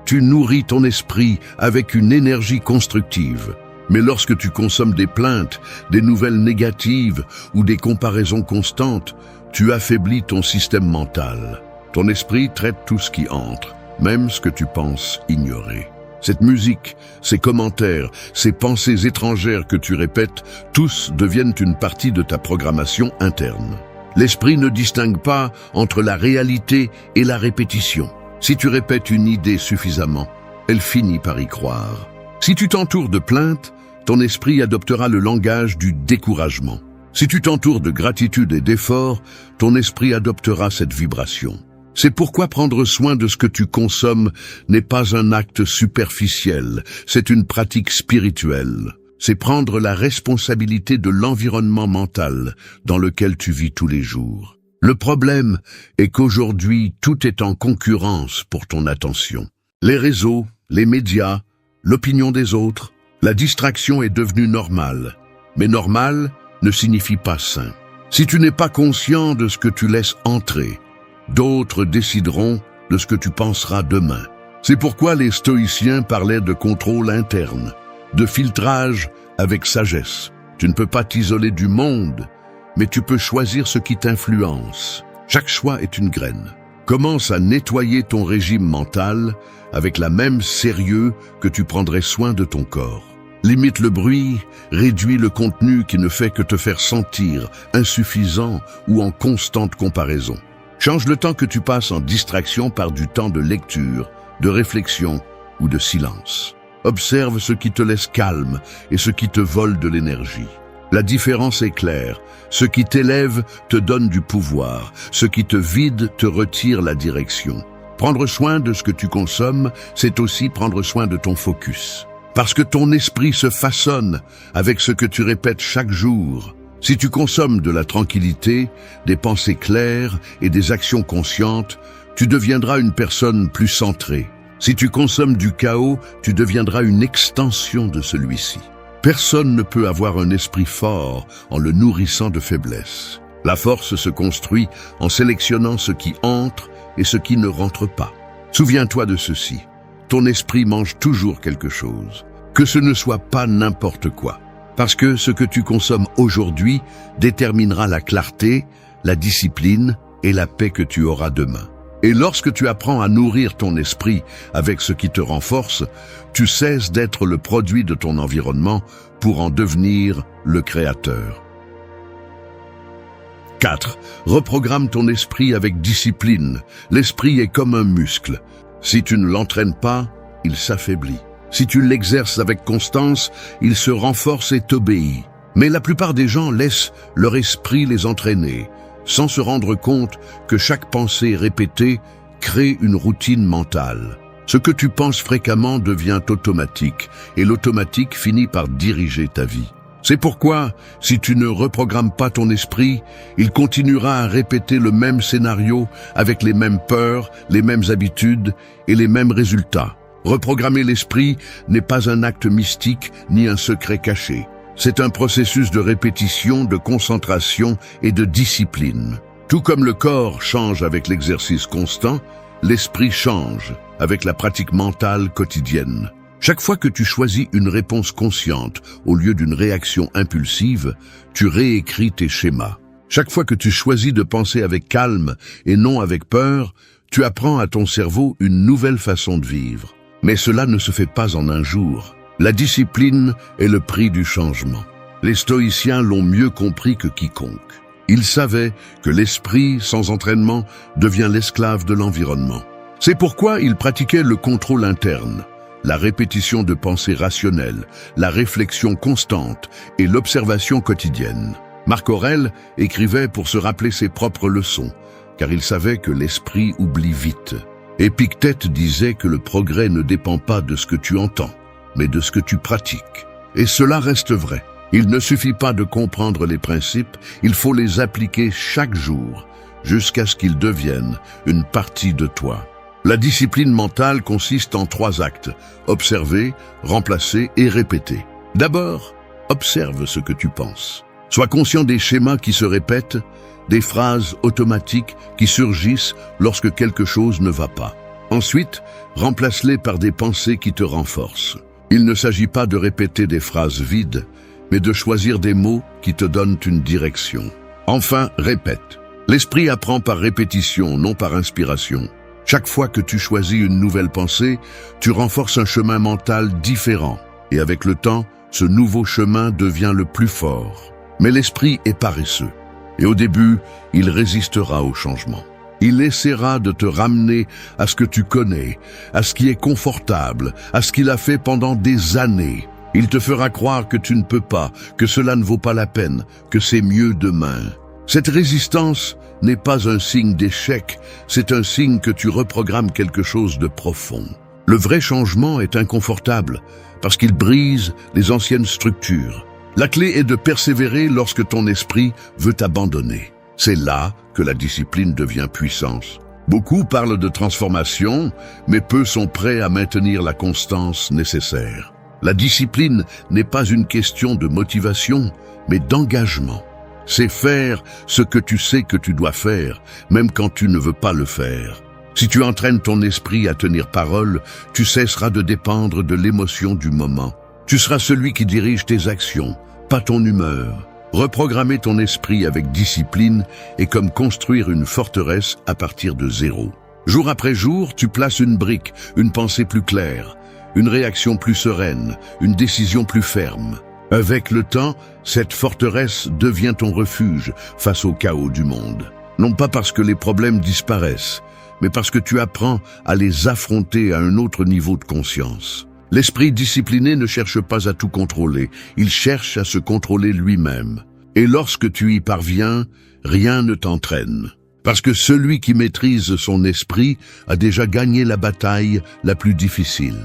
tu nourris ton esprit avec une énergie constructive. Mais lorsque tu consommes des plaintes, des nouvelles négatives ou des comparaisons constantes, tu affaiblis ton système mental. Ton esprit traite tout ce qui entre, même ce que tu penses ignorer. Cette musique, ces commentaires, ces pensées étrangères que tu répètes, tous deviennent une partie de ta programmation interne. L'esprit ne distingue pas entre la réalité et la répétition. Si tu répètes une idée suffisamment, elle finit par y croire. Si tu t'entoures de plaintes, ton esprit adoptera le langage du découragement. Si tu t'entoures de gratitude et d'efforts, ton esprit adoptera cette vibration. C'est pourquoi prendre soin de ce que tu consommes n'est pas un acte superficiel, c'est une pratique spirituelle. c'est prendre la responsabilité de l'environnement mental dans lequel tu vis tous les jours. Le problème est qu'aujourd'hui, tout est en concurrence pour ton attention. Les réseaux, les médias, l'opinion des autres, la distraction est devenue normale. Mais normal ne signifie pas sain. Si tu n'es pas conscient de ce que tu laisses entrer, d'autres décideront de ce que tu penseras demain. C'est pourquoi les stoïciens parlaient de contrôle interne, de filtrage avec sagesse. Tu ne peux pas t'isoler du monde, mais tu peux choisir ce qui t'influence. Chaque choix est une graine. Commence à nettoyer ton régime mental avec la même sérieux que tu prendrais soin de ton corps. Limite le bruit, réduis le contenu qui ne fait que te faire sentir insuffisant ou en constante comparaison. Change le temps que tu passes en distraction par du temps de lecture, de réflexion ou de silence. Observe ce qui te laisse calme et ce qui te vole de l'énergie. La différence est claire. Ce qui t'élève te donne du pouvoir. Ce qui te vide te retire la direction. Prendre soin de ce que tu consommes, c'est aussi prendre soin de ton focus. Parce que ton esprit se façonne avec ce que tu répètes chaque jour. Si tu consommes de la tranquillité, des pensées claires et des actions conscientes, tu deviendras une personne plus centrée. Si tu consommes du chaos, tu deviendras une extension de celui-ci. Personne ne peut avoir un esprit fort en le nourrissant de faiblesse. La force se construit en sélectionnant ce qui entre et ce qui ne rentre pas. Souviens-toi de ceci. Ton esprit mange toujours quelque chose. Que ce ne soit pas n'importe quoi. Parce que ce que tu consommes aujourd'hui déterminera la clarté, la discipline et la paix que tu auras demain. Et lorsque tu apprends à nourrir ton esprit avec ce qui te renforce, tu cesses d'être le produit de ton environnement pour en devenir le créateur. 4. Reprogramme ton esprit avec discipline. L'esprit est comme un muscle. Si tu ne l'entraînes pas, il s'affaiblit. Si tu l'exerces avec constance, il se renforce et t'obéit. Mais la plupart des gens laissent leur esprit les entraîner, sans se rendre compte que chaque pensée répétée crée une routine mentale. Ce que tu penses fréquemment devient automatique, et l'automatique finit par diriger ta vie. C'est pourquoi, si tu ne reprogrammes pas ton esprit, il continuera à répéter le même scénario avec les mêmes peurs, les mêmes habitudes et les mêmes résultats. Reprogrammer l'esprit n'est pas un acte mystique ni un secret caché. C'est un processus de répétition, de concentration et de discipline. Tout comme le corps change avec l'exercice constant, l'esprit change avec la pratique mentale quotidienne. Chaque fois que tu choisis une réponse consciente au lieu d'une réaction impulsive, tu réécris tes schémas. Chaque fois que tu choisis de penser avec calme et non avec peur, tu apprends à ton cerveau une nouvelle façon de vivre. Mais cela ne se fait pas en un jour. La discipline est le prix du changement. Les stoïciens l'ont mieux compris que quiconque. Ils savaient que l'esprit, sans entraînement, devient l'esclave de l'environnement. C'est pourquoi ils pratiquaient le contrôle interne, la répétition de pensées rationnelles, la réflexion constante et l'observation quotidienne. Marc Aurèle écrivait pour se rappeler ses propres leçons, car il savait que l'esprit oublie vite. Épictète disait que le progrès ne dépend pas de ce que tu entends, mais de ce que tu pratiques. Et cela reste vrai. Il ne suffit pas de comprendre les principes, il faut les appliquer chaque jour, jusqu'à ce qu'ils deviennent une partie de toi. La discipline mentale consiste en 3 actes: observer, remplacer et répéter. D'abord, observe ce que tu penses. Sois conscient des schémas qui se répètent, des phrases automatiques qui surgissent lorsque quelque chose ne va pas. Ensuite, remplace-les par des pensées qui te renforcent. Il ne s'agit pas de répéter des phrases vides, mais de choisir des mots qui te donnent une direction. Enfin, répète. L'esprit apprend par répétition, non par inspiration. Chaque fois que tu choisis une nouvelle pensée, tu renforces un chemin mental différent. Et avec le temps, ce nouveau chemin devient le plus fort. Mais l'esprit est paresseux. Et au début, il résistera au changement. Il essaiera de te ramener à ce que tu connais, à ce qui est confortable, à ce qu'il a fait pendant des années. Il te fera croire que tu ne peux pas, que cela ne vaut pas la peine, que c'est mieux demain. Cette résistance n'est pas un signe d'échec, c'est un signe que tu reprogrammes quelque chose de profond. Le vrai changement est inconfortable parce qu'il brise les anciennes structures. La clé est de persévérer lorsque ton esprit veut abandonner. C'est là que la discipline devient puissance. Beaucoup parlent de transformation, mais peu sont prêts à maintenir la constance nécessaire. La discipline n'est pas une question de motivation, mais d'engagement. C'est faire ce que tu sais que tu dois faire, même quand tu ne veux pas le faire. Si tu entraînes ton esprit à tenir parole, tu cesseras de dépendre de l'émotion du moment. Tu seras celui qui dirige tes actions, pas ton humeur. Reprogrammer ton esprit avec discipline est comme construire une forteresse à partir de zéro. Jour après jour, tu places une brique, une pensée plus claire, une réaction plus sereine, une décision plus ferme. Avec le temps, cette forteresse devient ton refuge face au chaos du monde. Non pas parce que les problèmes disparaissent, mais parce que tu apprends à les affronter à un autre niveau de conscience. L'esprit discipliné ne cherche pas à tout contrôler, il cherche à se contrôler lui-même. Et lorsque tu y parviens, rien ne t'entraîne. Parce que celui qui maîtrise son esprit a déjà gagné la bataille la plus difficile.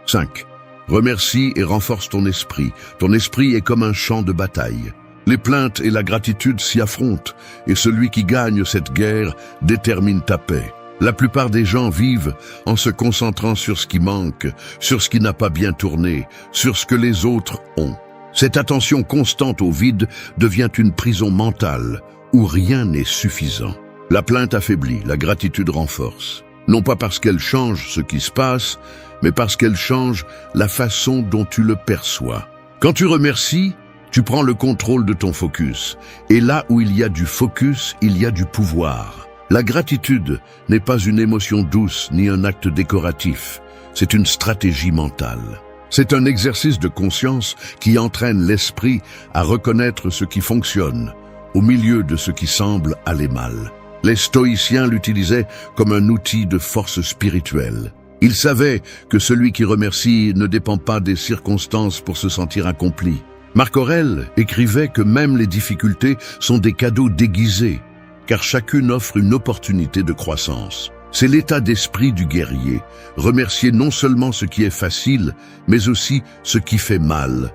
5. Remercie et renforce ton esprit. Ton esprit est comme un champ de bataille. Les plaintes et la gratitude s'y affrontent, et celui qui gagne cette guerre détermine ta paix. La plupart des gens vivent en se concentrant sur ce qui manque, sur ce qui n'a pas bien tourné, sur ce que les autres ont. Cette attention constante au vide devient une prison mentale où rien n'est suffisant. La plainte affaiblit, la gratitude renforce. Non pas parce qu'elle change ce qui se passe, mais parce qu'elle change la façon dont tu le perçois. Quand tu remercies, tu prends le contrôle de ton focus. Et là où il y a du focus, il y a du pouvoir. La gratitude n'est pas une émotion douce ni un acte décoratif, c'est une stratégie mentale. C'est un exercice de conscience qui entraîne l'esprit à reconnaître ce qui fonctionne, au milieu de ce qui semble aller mal. Les stoïciens l'utilisaient comme un outil de force spirituelle. Ils savaient que celui qui remercie ne dépend pas des circonstances pour se sentir accompli. Marc Aurèle écrivait que même les difficultés sont des cadeaux déguisés, car chacune offre une opportunité de croissance. C'est l'état d'esprit du guerrier, remercier non seulement ce qui est facile, mais aussi ce qui fait mal,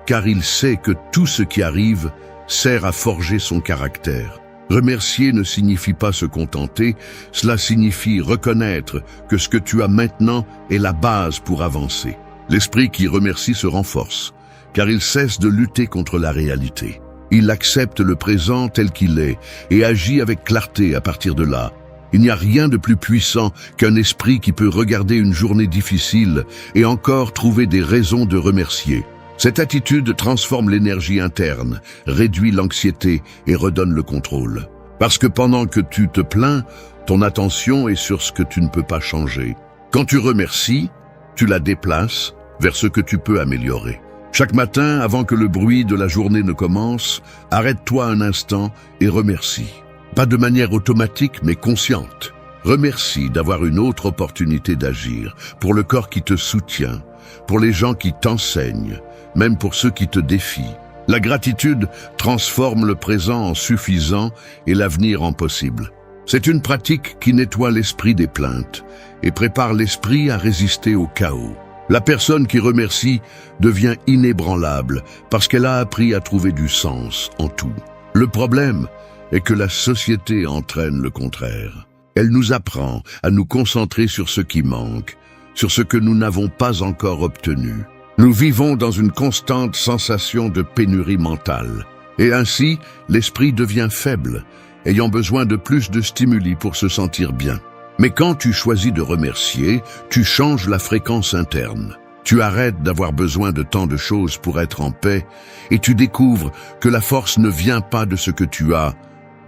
car il sait que tout ce qui arrive sert à forger son caractère. Remercier ne signifie pas se contenter, cela signifie reconnaître que ce que tu as maintenant est la base pour avancer. L'esprit qui remercie se renforce, car il cesse de lutter contre la réalité. Il accepte le présent tel qu'il est et agit avec clarté à partir de là. Il n'y a rien de plus puissant qu'un esprit qui peut regarder une journée difficile et encore trouver des raisons de remercier. Cette attitude transforme l'énergie interne, réduit l'anxiété et redonne le contrôle. Parce que pendant que tu te plains, ton attention est sur ce que tu ne peux pas changer. Quand tu remercies, tu la déplaces vers ce que tu peux améliorer. Chaque matin, avant que le bruit de la journée ne commence, arrête-toi un instant et remercie. Pas de manière automatique, mais consciente. Remercie d'avoir une autre opportunité d'agir, pour le corps qui te soutient, pour les gens qui t'enseignent, même pour ceux qui te défient. La gratitude transforme le présent en suffisant et l'avenir en possible. C'est une pratique qui nettoie l'esprit des plaintes et prépare l'esprit à résister au chaos. La personne qui remercie devient inébranlable parce qu'elle a appris à trouver du sens en tout. Le problème est que la société entraîne le contraire. Elle nous apprend à nous concentrer sur ce qui manque, sur ce que nous n'avons pas encore obtenu. Nous vivons dans une constante sensation de pénurie mentale. Et ainsi, l'esprit devient faible, ayant besoin de plus de stimuli pour se sentir bien. Mais quand tu choisis de remercier, tu changes la fréquence interne. Tu arrêtes d'avoir besoin de tant de choses pour être en paix et tu découvres que la force ne vient pas de ce que tu as,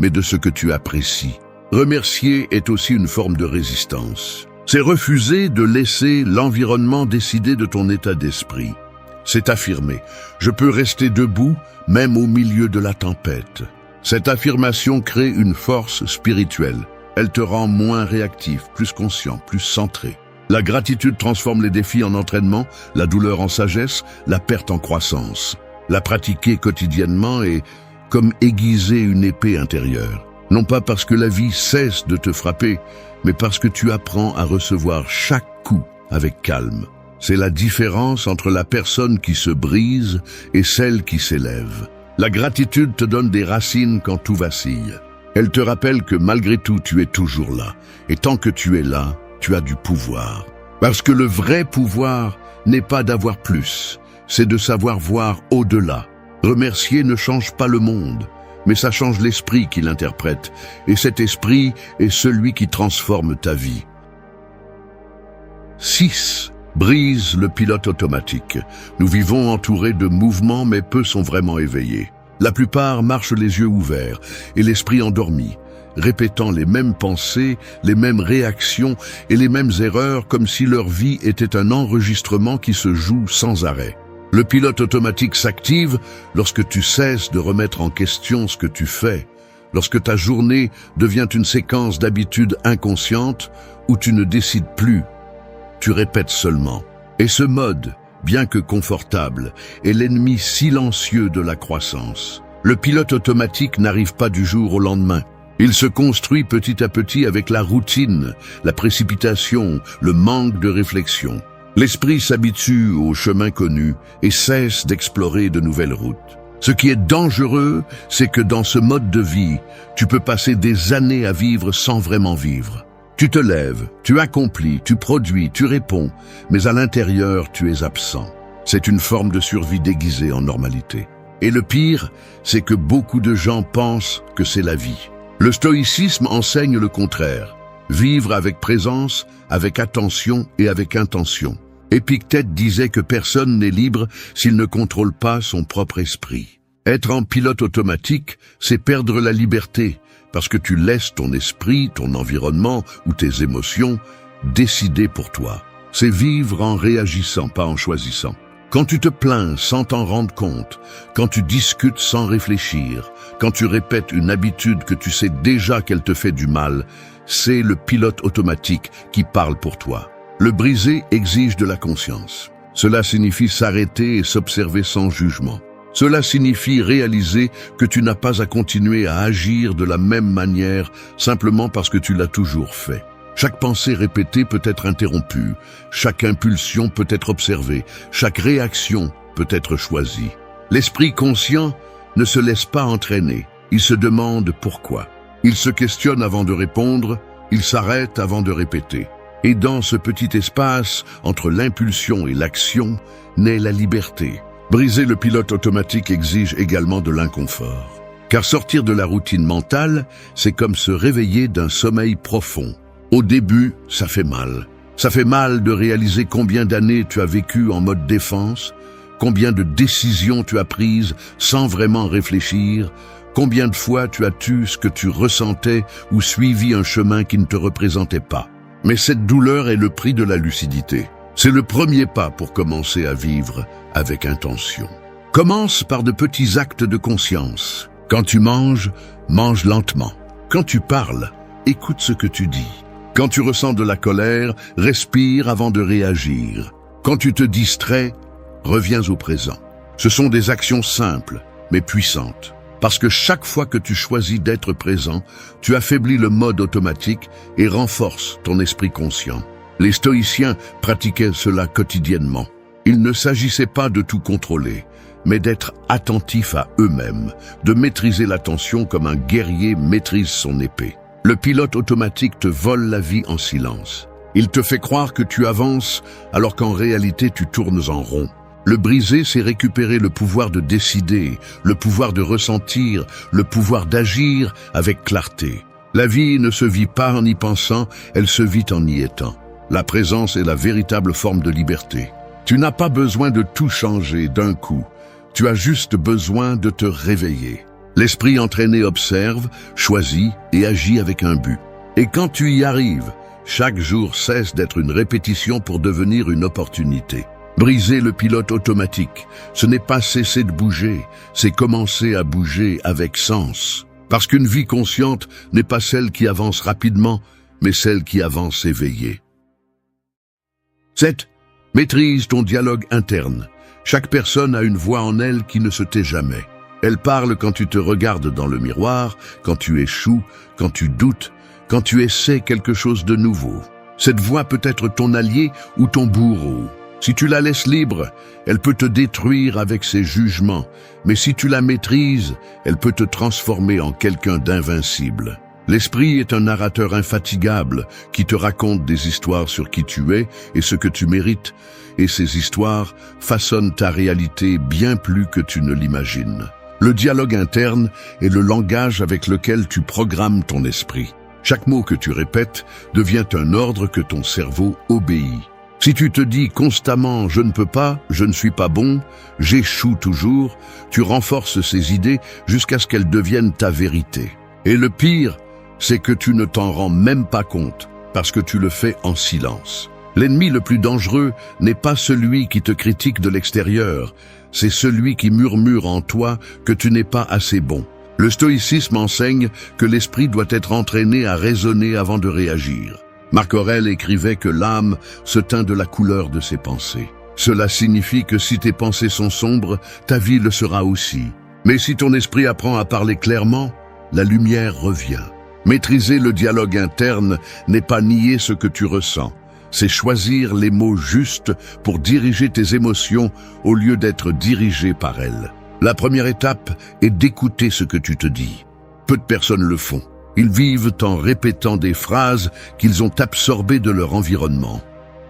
mais de ce que tu apprécies. Remercier est aussi une forme de résistance. C'est refuser de laisser l'environnement décider de ton état d'esprit. C'est affirmer « Je peux rester debout même au milieu de la tempête ». Cette affirmation crée une force spirituelle. Elle te rend moins réactif, plus conscient, plus centré. La gratitude transforme les défis en entraînement, la douleur en sagesse, la perte en croissance. La pratiquer quotidiennement est comme aiguiser une épée intérieure. Non pas parce que la vie cesse de te frapper, mais parce que tu apprends à recevoir chaque coup avec calme. C'est la différence entre la personne qui se brise et celle qui s'élève. La gratitude te donne des racines quand tout vacille. Elle te rappelle que malgré tout, tu es toujours là. Et tant que tu es là, tu as du pouvoir. Parce que le vrai pouvoir n'est pas d'avoir plus, c'est de savoir voir au-delà. Remercier ne change pas le monde, mais ça change l'esprit qui l'interprète. Et cet esprit est celui qui transforme ta vie. 6. Brise le pilote automatique. Nous vivons entourés de mouvements, mais peu sont vraiment éveillés. La plupart marchent les yeux ouverts et l'esprit endormi, répétant les mêmes pensées, les mêmes réactions et les mêmes erreurs comme si leur vie était un enregistrement qui se joue sans arrêt. Le pilote automatique s'active lorsque tu cesses de remettre en question ce que tu fais, lorsque ta journée devient une séquence d'habitudes inconscientes où tu ne décides plus, tu répètes seulement. Et ce mode, bien que confortable, est l'ennemi silencieux de la croissance. Le pilote automatique n'arrive pas du jour au lendemain. Il se construit petit à petit avec la routine, la précipitation, le manque de réflexion. L'esprit s'habitue au chemin connu et cesse d'explorer de nouvelles routes. Ce qui est dangereux, c'est que dans ce mode de vie, tu peux passer des années à vivre sans vraiment vivre. Tu te lèves, tu accomplis, tu produis, tu réponds, mais à l'intérieur, tu es absent. C'est une forme de survie déguisée en normalité. Et le pire, c'est que beaucoup de gens pensent que c'est la vie. Le stoïcisme enseigne le contraire. Vivre avec présence, avec attention et avec intention. Épictète disait que personne n'est libre s'il ne contrôle pas son propre esprit. Être en pilote automatique, c'est perdre la liberté, parce que tu laisses ton esprit, ton environnement ou tes émotions décider pour toi. C'est vivre en réagissant, pas en choisissant. Quand tu te plains sans t'en rendre compte, quand tu discutes sans réfléchir, quand tu répètes une habitude que tu sais déjà qu'elle te fait du mal, c'est le pilote automatique qui parle pour toi. Le briser exige de la conscience. Cela signifie s'arrêter et s'observer sans jugement. Cela signifie réaliser que tu n'as pas à continuer à agir de la même manière simplement parce que tu l'as toujours fait. Chaque pensée répétée peut être interrompue, chaque impulsion peut être observée, chaque réaction peut être choisie. L'esprit conscient ne se laisse pas entraîner, il se demande pourquoi. Il se questionne avant de répondre, il s'arrête avant de répéter. Et dans ce petit espace, entre l'impulsion et l'action, naît la liberté. Briser le pilote automatique exige également de l'inconfort. Car sortir de la routine mentale, c'est comme se réveiller d'un sommeil profond. Au début, ça fait mal. Ça fait mal de réaliser combien d'années tu as vécu en mode défense, combien de décisions tu as prises sans vraiment réfléchir, combien de fois tu as tué ce que tu ressentais ou suivi un chemin qui ne te représentait pas. Mais cette douleur est le prix de la lucidité. C'est le premier pas pour commencer à vivre avec intention. Commence par de petits actes de conscience. Quand tu manges, mange lentement. Quand tu parles, écoute ce que tu dis. Quand tu ressens de la colère, respire avant de réagir. Quand tu te distrais, reviens au présent. Ce sont des actions simples, mais puissantes. Parce que chaque fois que tu choisis d'être présent, tu affaiblis le mode automatique et renforces ton esprit conscient. Les stoïciens pratiquaient cela quotidiennement. Il ne s'agissait pas de tout contrôler, mais d'être attentif à eux-mêmes, de maîtriser l'attention comme un guerrier maîtrise son épée. Le pilote automatique te vole la vie en silence. Il te fait croire que tu avances alors qu'en réalité tu tournes en rond. Le briser, c'est récupérer le pouvoir de décider, le pouvoir de ressentir, le pouvoir d'agir avec clarté. La vie ne se vit pas en y pensant, elle se vit en y étant. La présence est la véritable forme de liberté. Tu n'as pas besoin de tout changer d'un coup. Tu as juste besoin de te réveiller. L'esprit entraîné observe, choisit et agit avec un but. Et quand tu y arrives, chaque jour cesse d'être une répétition pour devenir une opportunité. Briser le pilote automatique, ce n'est pas cesser de bouger, c'est commencer à bouger avec sens. Parce qu'une vie consciente n'est pas celle qui avance rapidement, mais celle qui avance éveillée. 7. Maîtrise ton dialogue interne. Chaque personne a une voix en elle qui ne se tait jamais. Elle parle quand tu te regardes dans le miroir, quand tu échoues, quand tu doutes, quand tu essaies quelque chose de nouveau. Cette voix peut être ton allié ou ton bourreau. Si tu la laisses libre, elle peut te détruire avec ses jugements, mais si tu la maîtrises, elle peut te transformer en quelqu'un d'invincible. L'esprit est un narrateur infatigable qui te raconte des histoires sur qui tu es et ce que tu mérites, et ces histoires façonnent ta réalité bien plus que tu ne l'imagines. Le dialogue interne est le langage avec lequel tu programmes ton esprit. Chaque mot que tu répètes devient un ordre que ton cerveau obéit. Si tu te dis constamment « je ne peux pas, je ne suis pas bon, j'échoue toujours », tu renforces ces idées jusqu'à ce qu'elles deviennent ta vérité. Et le pire, c'est que tu ne t'en rends même pas compte, parce que tu le fais en silence. L'ennemi le plus dangereux n'est pas celui qui te critique de l'extérieur, c'est celui qui murmure en toi que tu n'es pas assez bon. Le stoïcisme enseigne que l'esprit doit être entraîné à raisonner avant de réagir. Marc Aurèle écrivait que l'âme se teint de la couleur de ses pensées. Cela signifie que si tes pensées sont sombres, ta vie le sera aussi. Mais si ton esprit apprend à parler clairement, la lumière revient. Maîtriser le dialogue interne n'est pas nier ce que tu ressens. C'est choisir les mots justes pour diriger tes émotions au lieu d'être dirigé par elles. La première étape est d'écouter ce que tu te dis. Peu de personnes le font. Ils vivent en répétant des phrases qu'ils ont absorbées de leur environnement,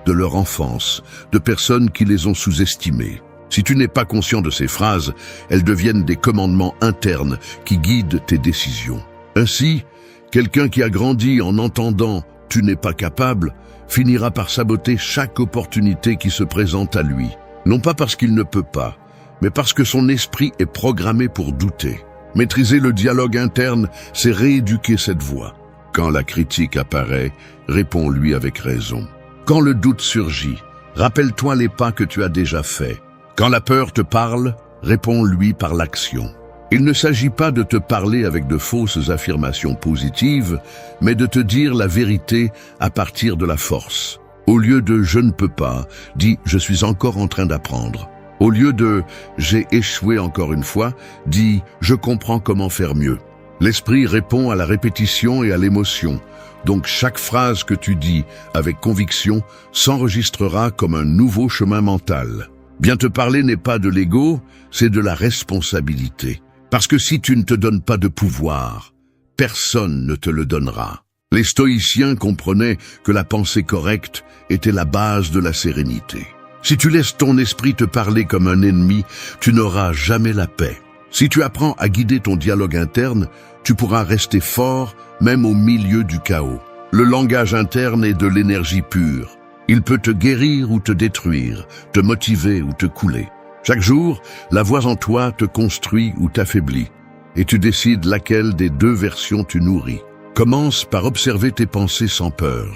de leur enfance, de personnes qui les ont sous-estimées. Si tu n'es pas conscient de ces phrases, elles deviennent des commandements internes qui guident tes décisions. Ainsi, quelqu'un qui a grandi en entendant « tu n'es pas capable » finira par saboter chaque opportunité qui se présente à lui. Non pas parce qu'il ne peut pas, mais parce que son esprit est programmé pour douter. Maîtriser le dialogue interne, c'est rééduquer cette voix. Quand la critique apparaît, réponds-lui avec raison. Quand le doute surgit, rappelle-toi les pas que tu as déjà faits. Quand la peur te parle, réponds-lui par l'action. Il ne s'agit pas de te parler avec de fausses affirmations positives, mais de te dire la vérité à partir de la force. Au lieu de « je ne peux pas », dis « je suis encore en train d'apprendre ». Au lieu de « j'ai échoué encore une fois », dis « je comprends comment faire mieux ». L'esprit répond à la répétition et à l'émotion, donc chaque phrase que tu dis avec conviction s'enregistrera comme un nouveau chemin mental. Bien te parler n'est pas de l'ego, c'est de la responsabilité. Parce que si tu ne te donnes pas de pouvoir, personne ne te le donnera. Les stoïciens comprenaient que la pensée correcte était la base de la sérénité. Si tu laisses ton esprit te parler comme un ennemi, tu n'auras jamais la paix. Si tu apprends à guider ton dialogue interne, tu pourras rester fort même au milieu du chaos. Le langage interne est de l'énergie pure. Il peut te guérir ou te détruire, te motiver ou te couler. Chaque jour, la voix en toi te construit ou t'affaiblit, et tu décides laquelle des deux versions tu nourris. Commence par observer tes pensées sans peur.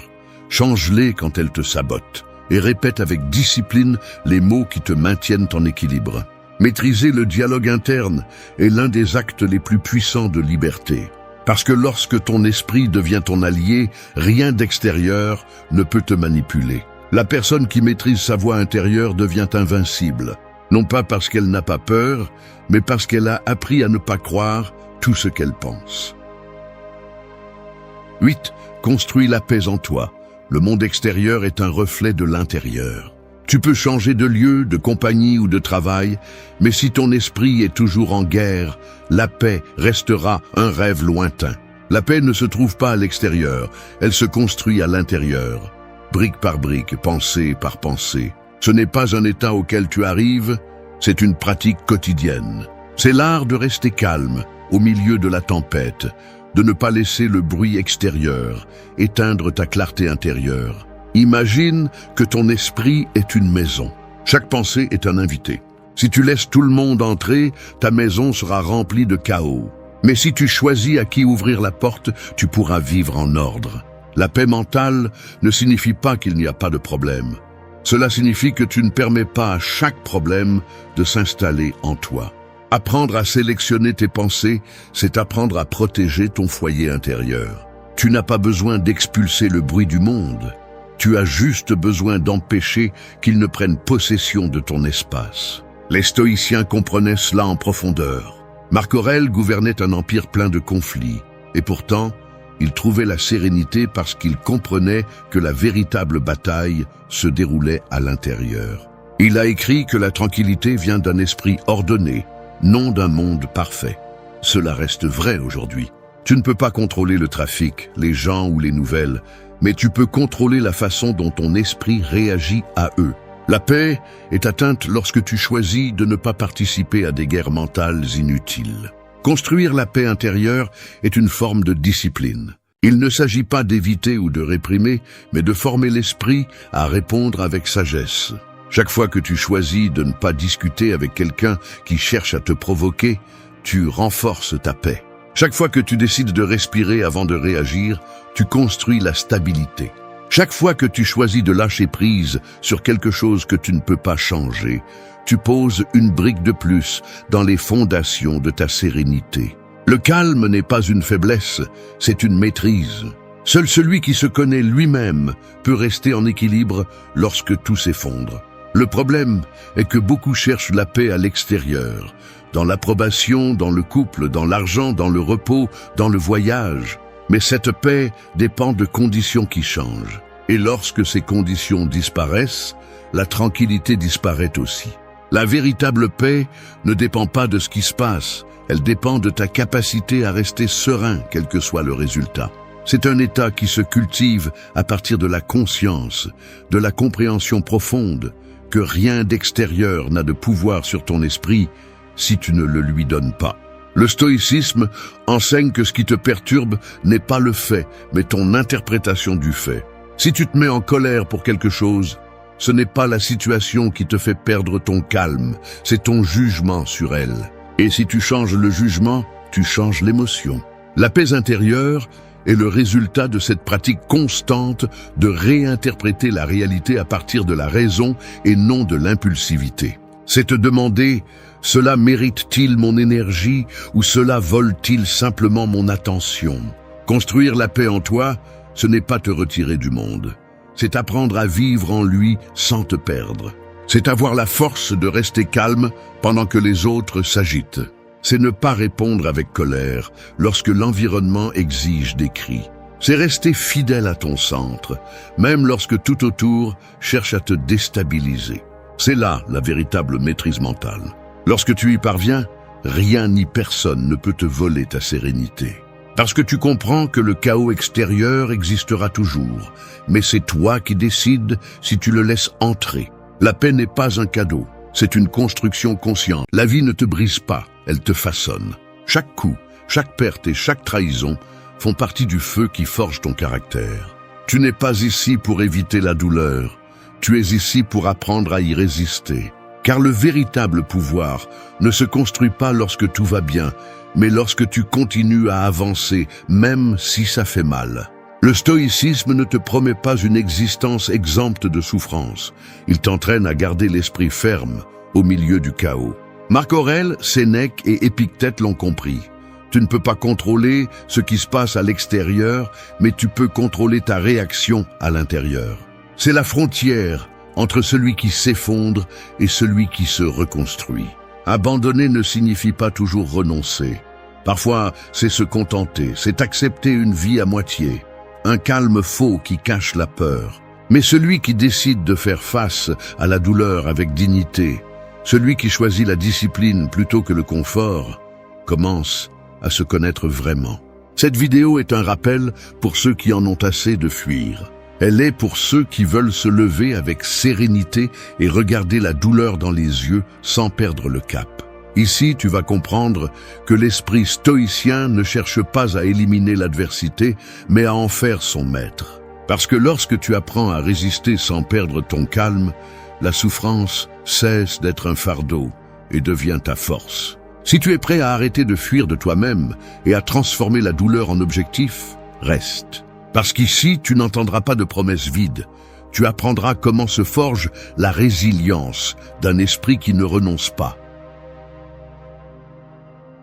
Change-les quand elles te sabotent, et répète avec discipline les mots qui te maintiennent en équilibre. Maîtriser le dialogue interne est l'un des actes les plus puissants de liberté. Parce que lorsque ton esprit devient ton allié, rien d'extérieur ne peut te manipuler. La personne qui maîtrise sa voix intérieure devient invincible. Non pas parce qu'elle n'a pas peur, mais parce qu'elle a appris à ne pas croire tout ce qu'elle pense. 8. Construis la paix en toi. Le monde extérieur est un reflet de l'intérieur. Tu peux changer de lieu, de compagnie ou de travail, mais si ton esprit est toujours en guerre, la paix restera un rêve lointain. La paix ne se trouve pas à l'extérieur, elle se construit à l'intérieur, brique par brique, pensée par pensée. Ce n'est pas un état auquel tu arrives, c'est une pratique quotidienne. C'est l'art de rester calme, au milieu de la tempête, de ne pas laisser le bruit extérieur éteindre ta clarté intérieure. Imagine que ton esprit est une maison. Chaque pensée est un invité. Si tu laisses tout le monde entrer, ta maison sera remplie de chaos. Mais si tu choisis à qui ouvrir la porte, tu pourras vivre en ordre. La paix mentale ne signifie pas qu'il n'y a pas de problème. Cela signifie que tu ne permets pas à chaque problème de s'installer en toi. Apprendre à sélectionner tes pensées, c'est apprendre à protéger ton foyer intérieur. Tu n'as pas besoin d'expulser le bruit du monde. Tu as juste besoin d'empêcher qu'il ne prenne possession de ton espace. Les stoïciens comprenaient cela en profondeur. Marc Aurèle gouvernait un empire plein de conflits, et pourtant, il trouvait la sérénité parce qu'il comprenait que la véritable bataille se déroulait à l'intérieur. Il a écrit que la tranquillité vient d'un esprit ordonné, non d'un monde parfait. Cela reste vrai aujourd'hui. Tu ne peux pas contrôler le trafic, les gens ou les nouvelles, mais tu peux contrôler la façon dont ton esprit réagit à eux. La paix est atteinte lorsque tu choisis de ne pas participer à des guerres mentales inutiles. Construire la paix intérieure est une forme de discipline. Il ne s'agit pas d'éviter ou de réprimer, mais de former l'esprit à répondre avec sagesse. Chaque fois que tu choisis de ne pas discuter avec quelqu'un qui cherche à te provoquer, tu renforces ta paix. Chaque fois que tu décides de respirer avant de réagir, tu construis la stabilité. Chaque fois que tu choisis de lâcher prise sur quelque chose que tu ne peux pas changer, tu poses une brique de plus dans les fondations de ta sérénité. Le calme n'est pas une faiblesse, c'est une maîtrise. Seul celui qui se connaît lui-même peut rester en équilibre lorsque tout s'effondre. Le problème est que beaucoup cherchent la paix à l'extérieur, dans l'approbation, dans le couple, dans l'argent, dans le repos, dans le voyage. Mais cette paix dépend de conditions qui changent. Et lorsque ces conditions disparaissent, la tranquillité disparaît aussi. La véritable paix ne dépend pas de ce qui se passe, elle dépend de ta capacité à rester serein, quel que soit le résultat. C'est un état qui se cultive à partir de la conscience, de la compréhension profonde, que rien d'extérieur n'a de pouvoir sur ton esprit si tu ne le lui donnes pas. Le stoïcisme enseigne que ce qui te perturbe n'est pas le fait, mais ton interprétation du fait. Si tu te mets en colère pour quelque chose, ce n'est pas la situation qui te fait perdre ton calme, c'est ton jugement sur elle. Et si tu changes le jugement, tu changes l'émotion. La paix intérieure est le résultat de cette pratique constante de réinterpréter la réalité à partir de la raison et non de l'impulsivité. C'est te demander: cela mérite-t-il mon énergie ou cela vole-t-il simplement mon attention? Construire la paix en toi, ce n'est pas te retirer du monde. C'est apprendre à vivre en lui sans te perdre. C'est avoir la force de rester calme pendant que les autres s'agitent. C'est ne pas répondre avec colère lorsque l'environnement exige des cris. C'est rester fidèle à ton centre, même lorsque tout autour cherche à te déstabiliser. C'est là la véritable maîtrise mentale. Lorsque tu y parviens, rien ni personne ne peut te voler ta sérénité. Parce que tu comprends que le chaos extérieur existera toujours, mais c'est toi qui décides si tu le laisses entrer. La paix n'est pas un cadeau, c'est une construction consciente. La vie ne te brise pas, elle te façonne. Chaque coup, chaque perte et chaque trahison font partie du feu qui forge ton caractère. Tu n'es pas ici pour éviter la douleur, tu es ici pour apprendre à y résister. Car le véritable pouvoir ne se construit pas lorsque tout va bien, mais lorsque tu continues à avancer, même si ça fait mal. Le stoïcisme ne te promet pas une existence exempte de souffrance. Il t'entraîne à garder l'esprit ferme au milieu du chaos. Marc Aurèle, Sénèque et Épictète l'ont compris. Tu ne peux pas contrôler ce qui se passe à l'extérieur, mais tu peux contrôler ta réaction à l'intérieur. C'est la frontière entre celui qui s'effondre et celui qui se reconstruit. Abandonner ne signifie pas toujours renoncer. Parfois, c'est se contenter, c'est accepter une vie à moitié, un calme faux qui cache la peur. Mais celui qui décide de faire face à la douleur avec dignité, celui qui choisit la discipline plutôt que le confort, commence à se connaître vraiment. Cette vidéo est un rappel pour ceux qui en ont assez de fuir. Elle est pour ceux qui veulent se lever avec sérénité et regarder la douleur dans les yeux sans perdre le cap. Ici, tu vas comprendre que l'esprit stoïcien ne cherche pas à éliminer l'adversité, mais à en faire son maître. Parce que lorsque tu apprends à résister sans perdre ton calme, la souffrance cesse d'être un fardeau et devient ta force. Si tu es prêt à arrêter de fuir de toi-même et à transformer la douleur en objectif, reste. Parce qu'ici, tu n'entendras pas de promesses vides. Tu apprendras comment se forge la résilience d'un esprit qui ne renonce pas.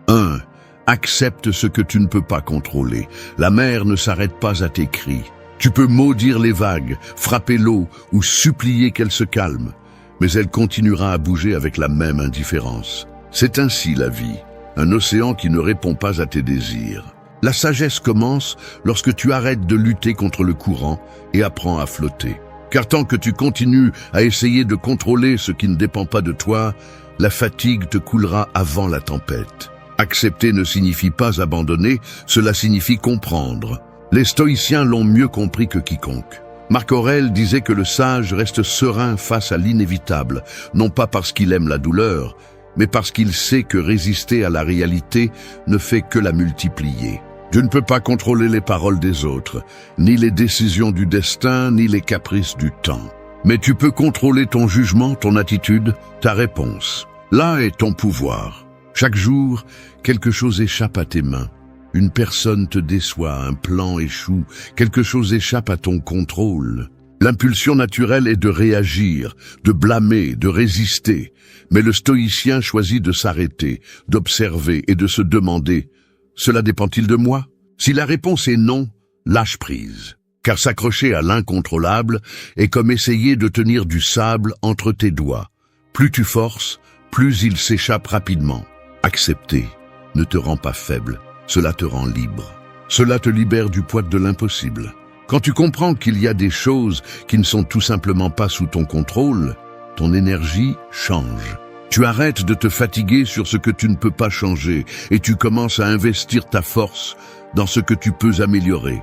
1. Accepte ce que tu ne peux pas contrôler. La mer ne s'arrête pas à tes cris. Tu peux maudire les vagues, frapper l'eau ou supplier qu'elle se calme, mais elle continuera à bouger avec la même indifférence. C'est ainsi la vie. un océan qui ne répond pas à tes désirs. La sagesse commence lorsque tu arrêtes de lutter contre le courant et apprends à flotter. Car tant que tu continues à essayer de contrôler ce qui ne dépend pas de toi, la fatigue te coulera avant la tempête. Accepter ne signifie pas abandonner, cela signifie comprendre. Les stoïciens l'ont mieux compris que quiconque. Marc Aurèle disait que le sage reste serein face à l'inévitable, non pas parce qu'il aime la douleur, mais parce qu'il sait que résister à la réalité ne fait que la multiplier. Tu ne peux pas contrôler les paroles des autres, ni les décisions du destin, ni les caprices du temps. Mais tu peux contrôler ton jugement, ton attitude, ta réponse. Là est ton pouvoir. Chaque jour, quelque chose échappe à tes mains. Une personne te déçoit, un plan échoue, quelque chose échappe à ton contrôle. L'impulsion naturelle est de réagir, de blâmer, de résister. Mais le stoïcien choisit de s'arrêter, d'observer et de se demander « Cela dépend-il de moi ?» Si la réponse est non, lâche prise. Car s'accrocher à l'incontrôlable est comme essayer de tenir du sable entre tes doigts. Plus tu forces, plus il s'échappe rapidement. Accepter ne te rend pas faible, cela te rend libre. Cela te libère du poids de l'impossible. Quand tu comprends qu'il y a des choses qui ne sont tout simplement pas sous ton contrôle, ton énergie change. Tu arrêtes de te fatiguer sur ce que tu ne peux pas changer et tu commences à investir ta force dans ce que tu peux améliorer.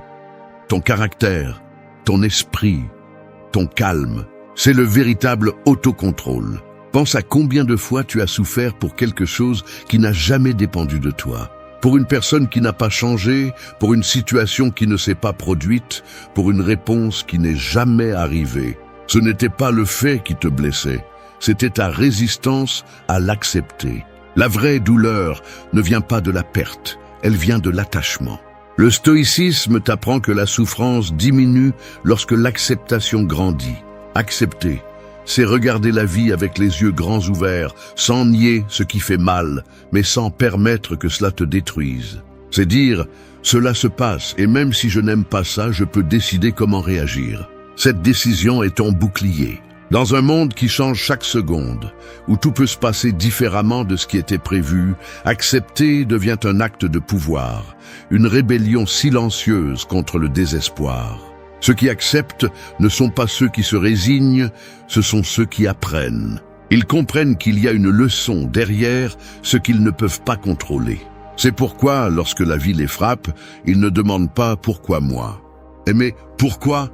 Ton caractère, ton esprit, ton calme, c'est le véritable autocontrôle. Pense à combien de fois tu as souffert pour quelque chose qui n'a jamais dépendu de toi. Pour une personne qui n'a pas changé, pour une situation qui ne s'est pas produite, pour une réponse qui n'est jamais arrivée. Ce n'était pas le fait qui te blessait, c'était ta résistance à l'accepter. La vraie douleur ne vient pas de la perte, elle vient de l'attachement. Le stoïcisme t'apprend que la souffrance diminue lorsque l'acceptation grandit. Accepter, c'est regarder la vie avec les yeux grands ouverts, sans nier ce qui fait mal, mais sans permettre que cela te détruise. C'est dire, cela se passe, et même si je n'aime pas ça, je peux décider comment réagir. Cette décision est ton bouclier. Dans un monde qui change chaque seconde, où tout peut se passer différemment de ce qui était prévu, accepter devient un acte de pouvoir, une rébellion silencieuse contre le désespoir. Ceux qui acceptent ne sont pas ceux qui se résignent, ce sont ceux qui apprennent. Ils comprennent qu'il y a une leçon derrière ce qu'ils ne peuvent pas contrôler. C'est pourquoi, lorsque la vie les frappe, ils ne demandent pas « pourquoi moi ?» Mais « pourquoi ?»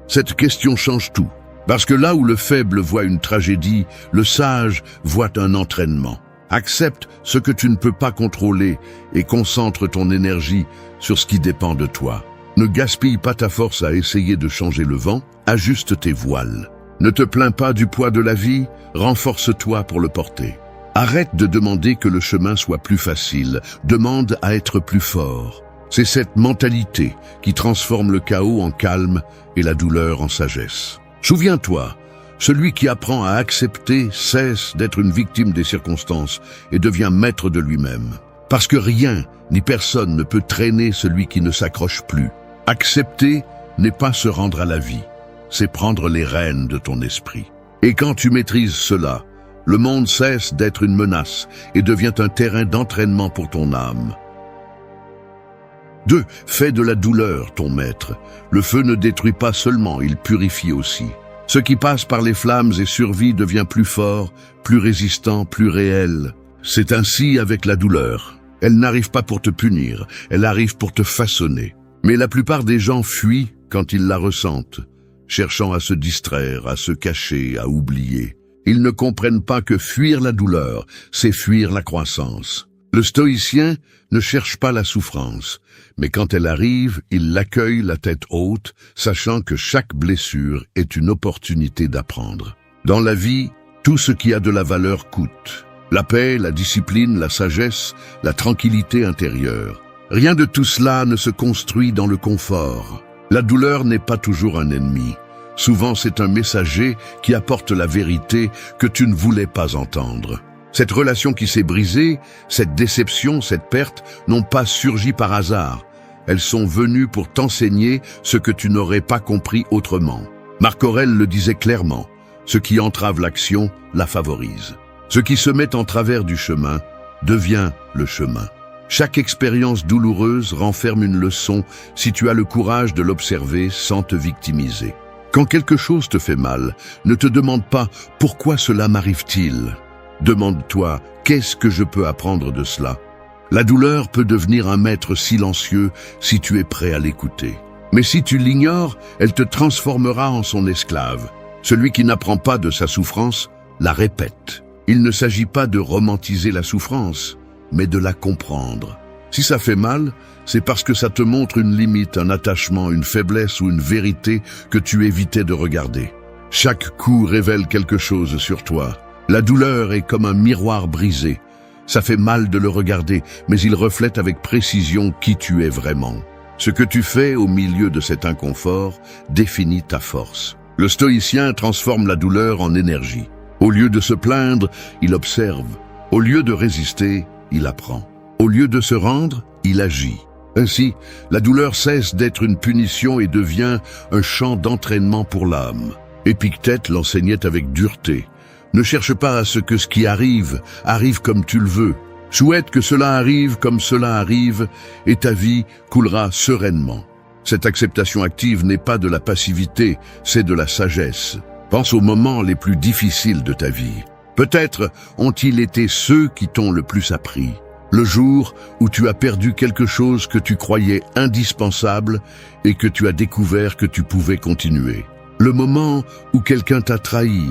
Cette question change tout. Parce que là où le faible voit une tragédie, le sage voit un entraînement. Accepte ce que tu ne peux pas contrôler et concentre ton énergie sur ce qui dépend de toi. Ne gaspille pas ta force à essayer de changer le vent, ajuste tes voiles. Ne te plains pas du poids de la vie, renforce-toi pour le porter. Arrête de demander que le chemin soit plus facile, demande à être plus fort. C'est cette mentalité qui transforme le chaos en calme et la douleur en sagesse. Souviens-toi, celui qui apprend à accepter cesse d'être une victime des circonstances et devient maître de lui-même. Parce que rien ni personne ne peut traîner celui qui ne s'accroche plus. Accepter n'est pas se rendre à la vie, c'est prendre les rênes de ton esprit. Et quand tu maîtrises cela, le monde cesse d'être une menace et devient un terrain d'entraînement pour ton âme. 2. Fais de la douleur ton maître. Le feu ne détruit pas seulement, il purifie aussi. Ce qui passe par les flammes et survit devient plus fort, plus résistant, plus réel. C'est ainsi avec la douleur. Elle n'arrive pas pour te punir, elle arrive pour te façonner. Mais la plupart des gens fuient quand ils la ressentent, cherchant à se distraire, à se cacher, à oublier. Ils ne comprennent pas que fuir la douleur, c'est fuir la croissance. Le stoïcien ne cherche pas la souffrance, mais quand elle arrive, il l'accueille la tête haute, sachant que chaque blessure est une opportunité d'apprendre. Dans la vie, tout ce qui a de la valeur coûte. La paix, la discipline, la sagesse, la tranquillité intérieure. Rien de tout cela ne se construit dans le confort. La douleur n'est pas toujours un ennemi. Souvent, c'est un messager qui apporte la vérité que tu ne voulais pas entendre. Cette relation qui s'est brisée, cette déception, cette perte, n'ont pas surgi par hasard. Elles sont venues pour t'enseigner ce que tu n'aurais pas compris autrement. Marc Aurèle le disait clairement, ce qui entrave l'action la favorise. Ce qui se met en travers du chemin devient le chemin. Chaque expérience douloureuse renferme une leçon si tu as le courage de l'observer sans te victimiser. Quand quelque chose te fait mal, ne te demande pas « Pourquoi cela m'arrive-t-il ?» Demande-toi « Qu'est-ce que je peux apprendre de cela ?» La douleur peut devenir un maître silencieux si tu es prêt à l'écouter. Mais si tu l'ignores, elle te transformera en son esclave. Celui qui n'apprend pas de sa souffrance la répète. Il ne s'agit pas de romantiser la souffrance, mais de la comprendre. Si ça fait mal, c'est parce que ça te montre une limite, un attachement, une faiblesse ou une vérité que tu évitais de regarder. Chaque coup révèle quelque chose sur toi. La douleur est comme un miroir brisé. Ça fait mal de le regarder, mais il reflète avec précision qui tu es vraiment. Ce que tu fais au milieu de cet inconfort définit ta force. Le stoïcien transforme la douleur en énergie. Au lieu de se plaindre, il observe. Au lieu de résister, il apprend. Au lieu de se rendre, il agit. Ainsi, la douleur cesse d'être une punition et devient un champ d'entraînement pour l'âme. Épictète l'enseignait avec dureté. Ne cherche pas à ce que ce qui arrive comme tu le veux. Souhaite que cela arrive comme cela arrive et ta vie coulera sereinement. Cette acceptation active n'est pas de la passivité, c'est de la sagesse. Pense aux moments les plus difficiles de ta vie. Peut-être ont-ils été ceux qui t'ont le plus appris. Le jour où tu as perdu quelque chose que tu croyais indispensable et que tu as découvert que tu pouvais continuer. Le moment où quelqu'un t'a trahi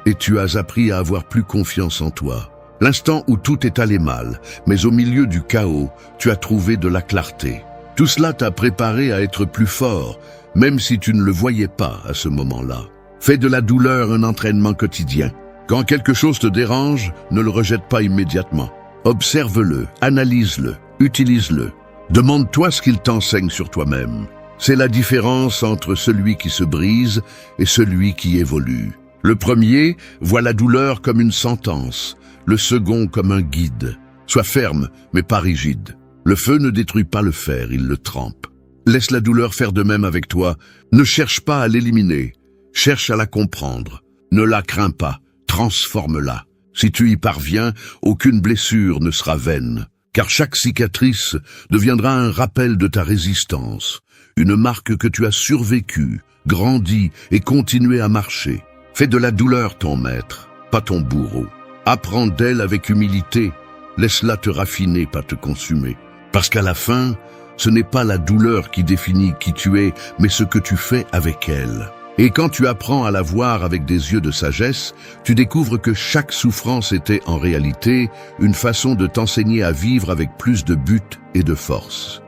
et tu as appris à avoir plus confiance en toi. L'instant où tout est allé mal, mais au milieu du chaos, tu as trouvé de la clarté. Tout cela t'a préparé à être plus fort, même si tu ne le voyais pas à ce moment-là. Fais de la douleur un entraînement quotidien. Quand quelque chose te dérange, ne le rejette pas immédiatement. Observe-le, analyse-le, utilise-le. Demande-toi ce qu'il t'enseigne sur toi-même. C'est la différence entre celui qui se brise et celui qui évolue. Le premier voit la douleur comme une sentence, le second comme un guide. Sois ferme, mais pas rigide. Le feu ne détruit pas le fer, il le trempe. Laisse la douleur faire de même avec toi. Ne cherche pas à l'éliminer. Cherche à la comprendre. Ne la crains pas. Transforme-la. Si tu y parviens, aucune blessure ne sera vaine. Car chaque cicatrice deviendra un rappel de ta résistance. Une marque que tu as survécu, grandi et continué à marcher. Fais de la douleur ton maître, pas ton bourreau. Apprends d'elle avec humilité. Laisse-la te raffiner, pas te consumer. Parce qu'à la fin, ce n'est pas la douleur qui définit qui tu es, mais ce que tu fais avec elle. Et quand tu apprends à la voir avec des yeux de sagesse, tu découvres que chaque souffrance était en réalité une façon de t'enseigner à vivre avec plus de but et de force.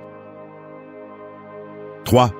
3.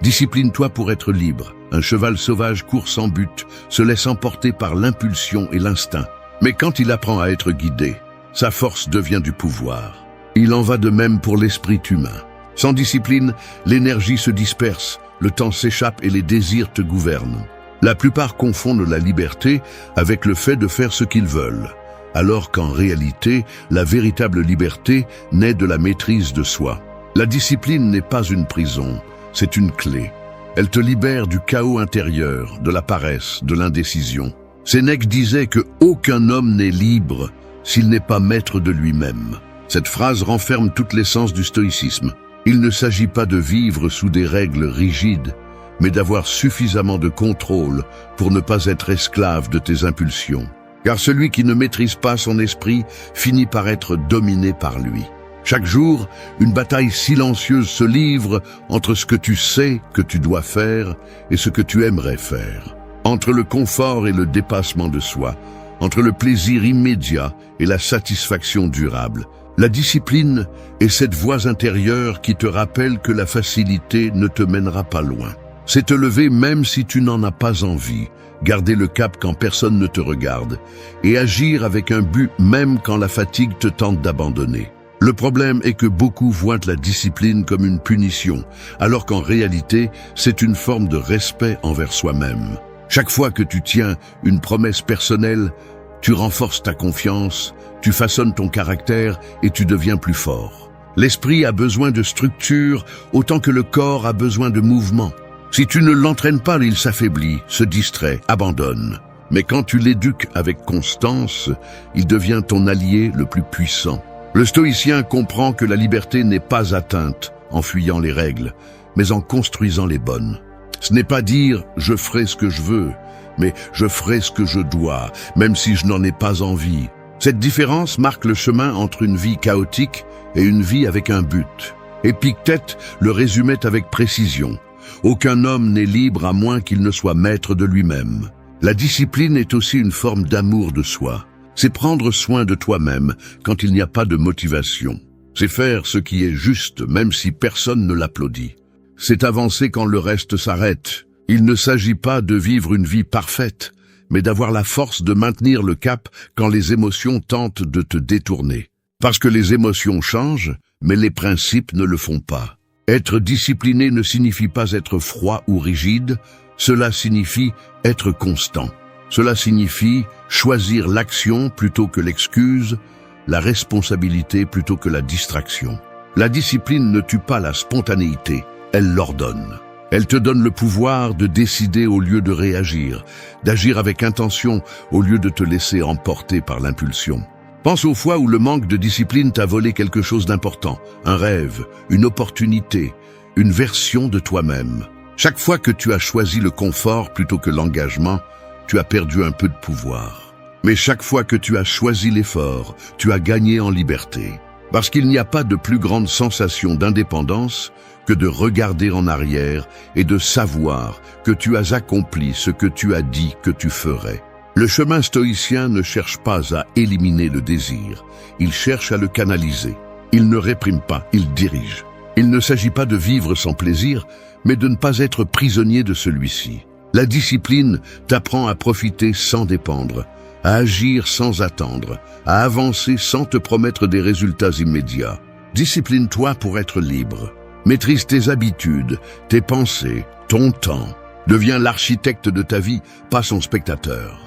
Discipline-toi pour être libre. Un cheval sauvage court sans but, se laisse emporter par l'impulsion et l'instinct. Mais quand il apprend à être guidé, sa force devient du pouvoir. Il en va de même pour l'esprit humain. Sans discipline, l'énergie se disperse, le temps s'échappe et les désirs te gouvernent. La plupart confondent la liberté avec le fait de faire ce qu'ils veulent, alors qu'en réalité, la véritable liberté naît de la maîtrise de soi. La discipline n'est pas une prison, c'est une clé. Elle te libère du chaos intérieur, de la paresse, de l'indécision. Sénèque disait que aucun homme n'est libre s'il n'est pas maître de lui-même. Cette phrase renferme toute l'essence du stoïcisme. Il ne s'agit pas de vivre sous des règles rigides, mais d'avoir suffisamment de contrôle pour ne pas être esclave de tes impulsions. Car celui qui ne maîtrise pas son esprit finit par être dominé par lui. Chaque jour, une bataille silencieuse se livre entre ce que tu sais que tu dois faire et ce que tu aimerais faire. Entre le confort et le dépassement de soi, entre le plaisir immédiat et la satisfaction durable. La discipline est cette voix intérieure qui te rappelle que la facilité ne te mènera pas loin. C'est te lever même si tu n'en as pas envie, garder le cap quand personne ne te regarde, et agir avec un but même quand la fatigue te tente d'abandonner. Le problème est que beaucoup voient la discipline comme une punition, alors qu'en réalité, c'est une forme de respect envers soi-même. Chaque fois que tu tiens une promesse personnelle, tu renforces ta confiance, tu façonnes ton caractère et tu deviens plus fort. L'esprit a besoin de structure autant que le corps a besoin de mouvement. Si tu ne l'entraînes pas, il s'affaiblit, se distrait, abandonne. Mais quand tu l'éduques avec constance, il devient ton allié le plus puissant. Le stoïcien comprend que la liberté n'est pas atteinte en fuyant les règles, mais en construisant les bonnes. Ce n'est pas dire « je ferai ce que je veux », mais « je ferai ce que je dois », même si je n'en ai pas envie. Cette différence marque le chemin entre une vie chaotique et une vie avec un but. Épictète le résumait avec précision. Aucun homme n'est libre à moins qu'il ne soit maître de lui-même. La discipline est aussi une forme d'amour de soi. C'est prendre soin de toi-même quand il n'y a pas de motivation. C'est faire ce qui est juste même si personne ne l'applaudit. C'est avancer quand le reste s'arrête. Il ne s'agit pas de vivre une vie parfaite, mais d'avoir la force de maintenir le cap quand les émotions tentent de te détourner. Parce que les émotions changent, mais les principes ne le font pas. Être discipliné ne signifie pas être froid ou rigide, cela signifie être constant. Cela signifie choisir l'action plutôt que l'excuse, la responsabilité plutôt que la distraction. La discipline ne tue pas la spontanéité, elle l'ordonne. Elle te donne le pouvoir de décider au lieu de réagir, d'agir avec intention au lieu de te laisser emporter par l'impulsion. Pense aux fois où le manque de discipline t'a volé quelque chose d'important, un rêve, une opportunité, une version de toi-même. Chaque fois que tu as choisi le confort plutôt que l'engagement, tu as perdu un peu de pouvoir. Mais chaque fois que tu as choisi l'effort, tu as gagné en liberté. Parce qu'il n'y a pas de plus grande sensation d'indépendance que de regarder en arrière et de savoir que tu as accompli ce que tu as dit que tu ferais. Le chemin stoïcien ne cherche pas à éliminer le désir, il cherche à le canaliser. Il ne réprime pas, il dirige. Il ne s'agit pas de vivre sans plaisir, mais de ne pas être prisonnier de celui-ci. La discipline t'apprend à profiter sans dépendre, à agir sans attendre, à avancer sans te promettre des résultats immédiats. Discipline-toi pour être libre. Maîtrise tes habitudes, tes pensées, ton temps. Deviens l'architecte de ta vie, pas son spectateur.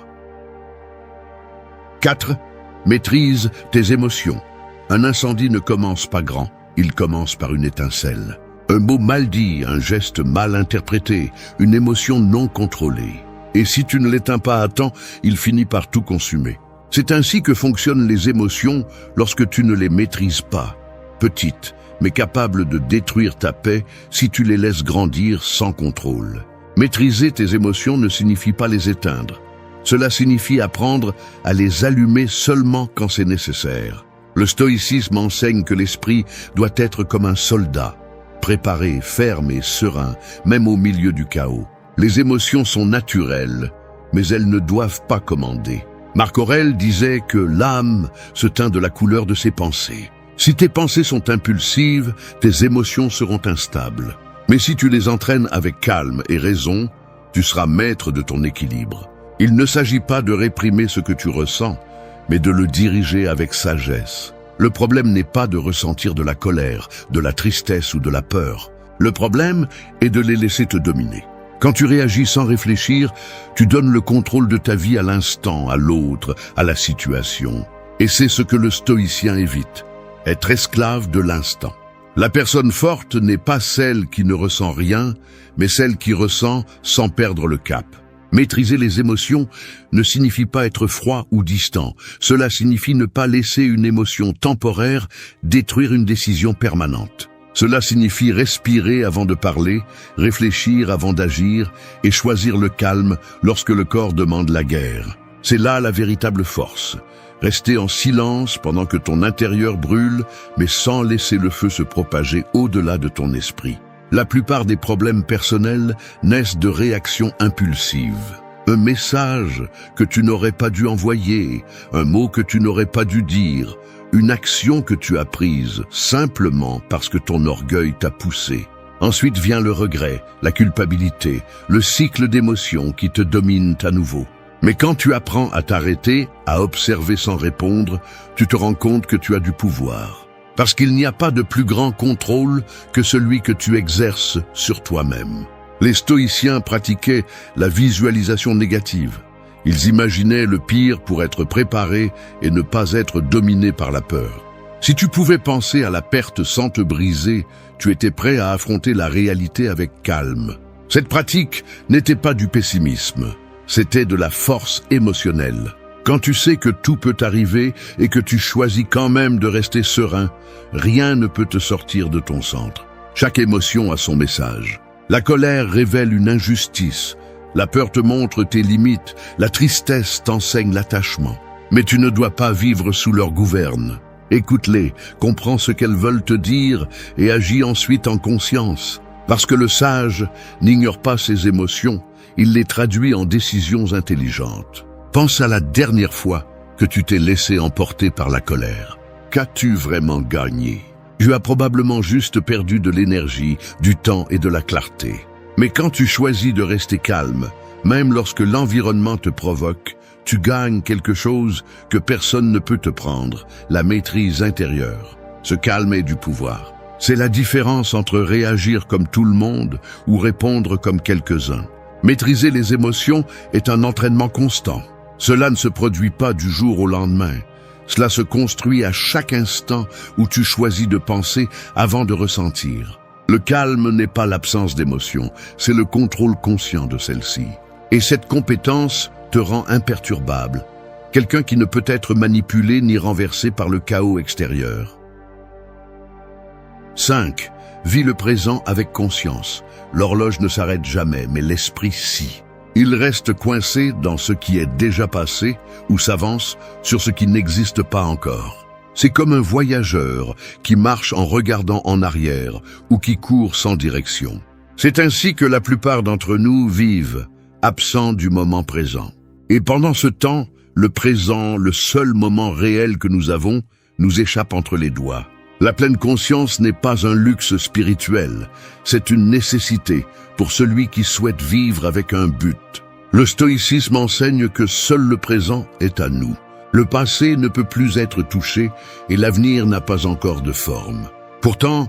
4. Maîtrise tes émotions. Un incendie ne commence pas grand, il commence par une étincelle. Un mot mal dit, un geste mal interprété, une émotion non contrôlée. Et si tu ne l'éteins pas à temps, il finit par tout consumer. C'est ainsi que fonctionnent les émotions lorsque tu ne les maîtrises pas. Petites, mais capables de détruire ta paix si tu les laisses grandir sans contrôle. Maîtriser tes émotions ne signifie pas les éteindre. Cela signifie apprendre à les allumer seulement quand c'est nécessaire. Le stoïcisme enseigne que l'esprit doit être comme un soldat, préparé, ferme et serein, même au milieu du chaos. Les émotions sont naturelles, mais elles ne doivent pas commander. Marc Aurèle disait que l'âme se teint de la couleur de ses pensées. Si tes pensées sont impulsives, tes émotions seront instables. Mais si tu les entraînes avec calme et raison, tu seras maître de ton équilibre. Il ne s'agit pas de réprimer ce que tu ressens, mais de le diriger avec sagesse. Le problème n'est pas de ressentir de la colère, de la tristesse ou de la peur. Le problème est de les laisser te dominer. Quand tu réagis sans réfléchir, tu donnes le contrôle de ta vie à l'instant, à l'autre, à la situation. Et c'est ce que le stoïcien évite, être esclave de l'instant. La personne forte n'est pas celle qui ne ressent rien, mais celle qui ressent sans perdre le cap. Maîtriser les émotions ne signifie pas être froid ou distant. Cela signifie ne pas laisser une émotion temporaire détruire une décision permanente. Cela signifie respirer avant de parler, réfléchir avant d'agir et choisir le calme lorsque le corps demande la guerre. C'est là la véritable force. Rester en silence pendant que ton intérieur brûle, mais sans laisser le feu se propager au-delà de ton esprit. La plupart des problèmes personnels naissent de réactions impulsives. Un message que tu n'aurais pas dû envoyer, un mot que tu n'aurais pas dû dire, une action que tu as prise simplement parce que ton orgueil t'a poussé. Ensuite vient le regret, la culpabilité, le cycle d'émotions qui te dominent à nouveau. Mais quand tu apprends à t'arrêter, à observer sans répondre, tu te rends compte que tu as du pouvoir. Parce qu'il n'y a pas de plus grand contrôle que celui que tu exerces sur toi-même. Les stoïciens pratiquaient la visualisation négative. Ils imaginaient le pire pour être préparés et ne pas être dominés par la peur. Si tu pouvais penser à la perte sans te briser, tu étais prêt à affronter la réalité avec calme. Cette pratique n'était pas du pessimisme. C'était de la force émotionnelle. Quand tu sais que tout peut arriver et que tu choisis quand même de rester serein, rien ne peut te sortir de ton centre. Chaque émotion a son message. La colère révèle une injustice. La peur te montre tes limites. La tristesse t'enseigne l'attachement. Mais tu ne dois pas vivre sous leur gouverne. Écoute-les, comprends ce qu'elles veulent te dire et agis ensuite en conscience. Parce que le sage n'ignore pas ses émotions, il les traduit en décisions intelligentes. Pense à la dernière fois que tu t'es laissé emporter par la colère. Qu'as-tu vraiment gagné? Tu as probablement juste perdu de l'énergie, du temps et de la clarté. Mais quand tu choisis de rester calme, même lorsque l'environnement te provoque, tu gagnes quelque chose que personne ne peut te prendre, la maîtrise intérieure. Ce calme est du pouvoir. C'est la différence entre réagir comme tout le monde ou répondre comme quelques-uns. Maîtriser les émotions est un entraînement constant. Cela ne se produit pas du jour au lendemain. Cela se construit à chaque instant où tu choisis de penser avant de ressentir. Le calme n'est pas l'absence d'émotion, c'est le contrôle conscient de celle-ci. Et cette compétence te rend imperturbable, quelqu'un qui ne peut être manipulé ni renversé par le chaos extérieur. 5. Vis le présent avec conscience. L'horloge ne s'arrête jamais, mais l'esprit si. Il reste coincé dans ce qui est déjà passé ou s'avance sur ce qui n'existe pas encore. C'est comme un voyageur qui marche en regardant en arrière ou qui court sans direction. C'est ainsi que la plupart d'entre nous vivent, absents du moment présent. Et pendant ce temps, le présent, le seul moment réel que nous avons, nous échappe entre les doigts. La pleine conscience n'est pas un luxe spirituel, c'est une nécessité pour celui qui souhaite vivre avec un but. Le stoïcisme enseigne que seul le présent est à nous. Le passé ne peut plus être touché et l'avenir n'a pas encore de forme. Pourtant,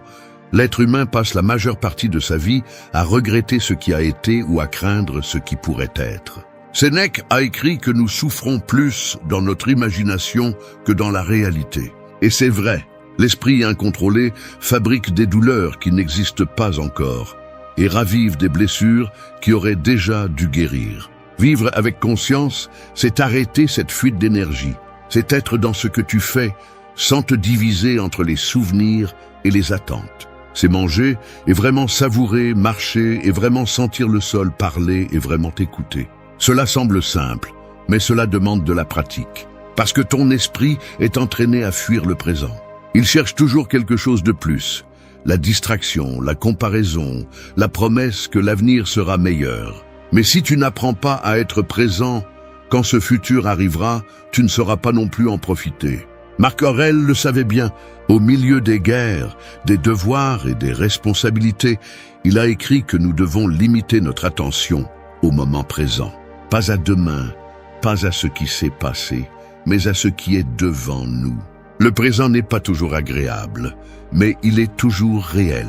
l'être humain passe la majeure partie de sa vie à regretter ce qui a été ou à craindre ce qui pourrait être. Sénèque a écrit que nous souffrons plus dans notre imagination que dans la réalité. Et c'est vrai. L'esprit incontrôlé fabrique des douleurs qui n'existent pas encore et ravive des blessures qui auraient déjà dû guérir. Vivre avec conscience, c'est arrêter cette fuite d'énergie. C'est être dans ce que tu fais sans te diviser entre les souvenirs et les attentes. C'est manger et vraiment savourer, marcher et vraiment sentir le sol, parler et vraiment t'écouter. Cela semble simple, mais cela demande de la pratique. Parce que ton esprit est entraîné à fuir le présent. Il cherche toujours quelque chose de plus. La distraction, la comparaison, la promesse que l'avenir sera meilleur. Mais si tu n'apprends pas à être présent, quand ce futur arrivera, tu ne sauras pas non plus en profiter. Marc Aurèle le savait bien. Au milieu des guerres, des devoirs et des responsabilités, il a écrit que nous devons limiter notre attention au moment présent. Pas à demain, pas à ce qui s'est passé, mais à ce qui est devant nous. Le présent n'est pas toujours agréable, mais il est toujours réel.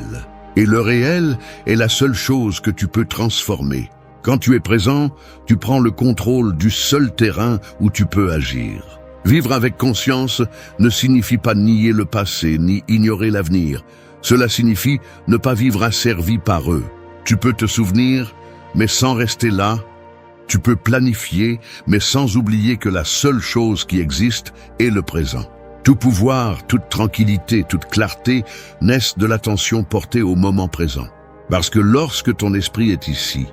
Et le réel est la seule chose que tu peux transformer. Quand tu es présent, tu prends le contrôle du seul terrain où tu peux agir. Vivre avec conscience ne signifie pas nier le passé, ni ignorer l'avenir. Cela signifie ne pas vivre asservi par eux. Tu peux te souvenir, mais sans rester là. Tu peux planifier, mais sans oublier que la seule chose qui existe est le présent. Tout pouvoir, toute tranquillité, toute clarté naissent de l'attention portée au moment présent. Parce que lorsque ton esprit est ici,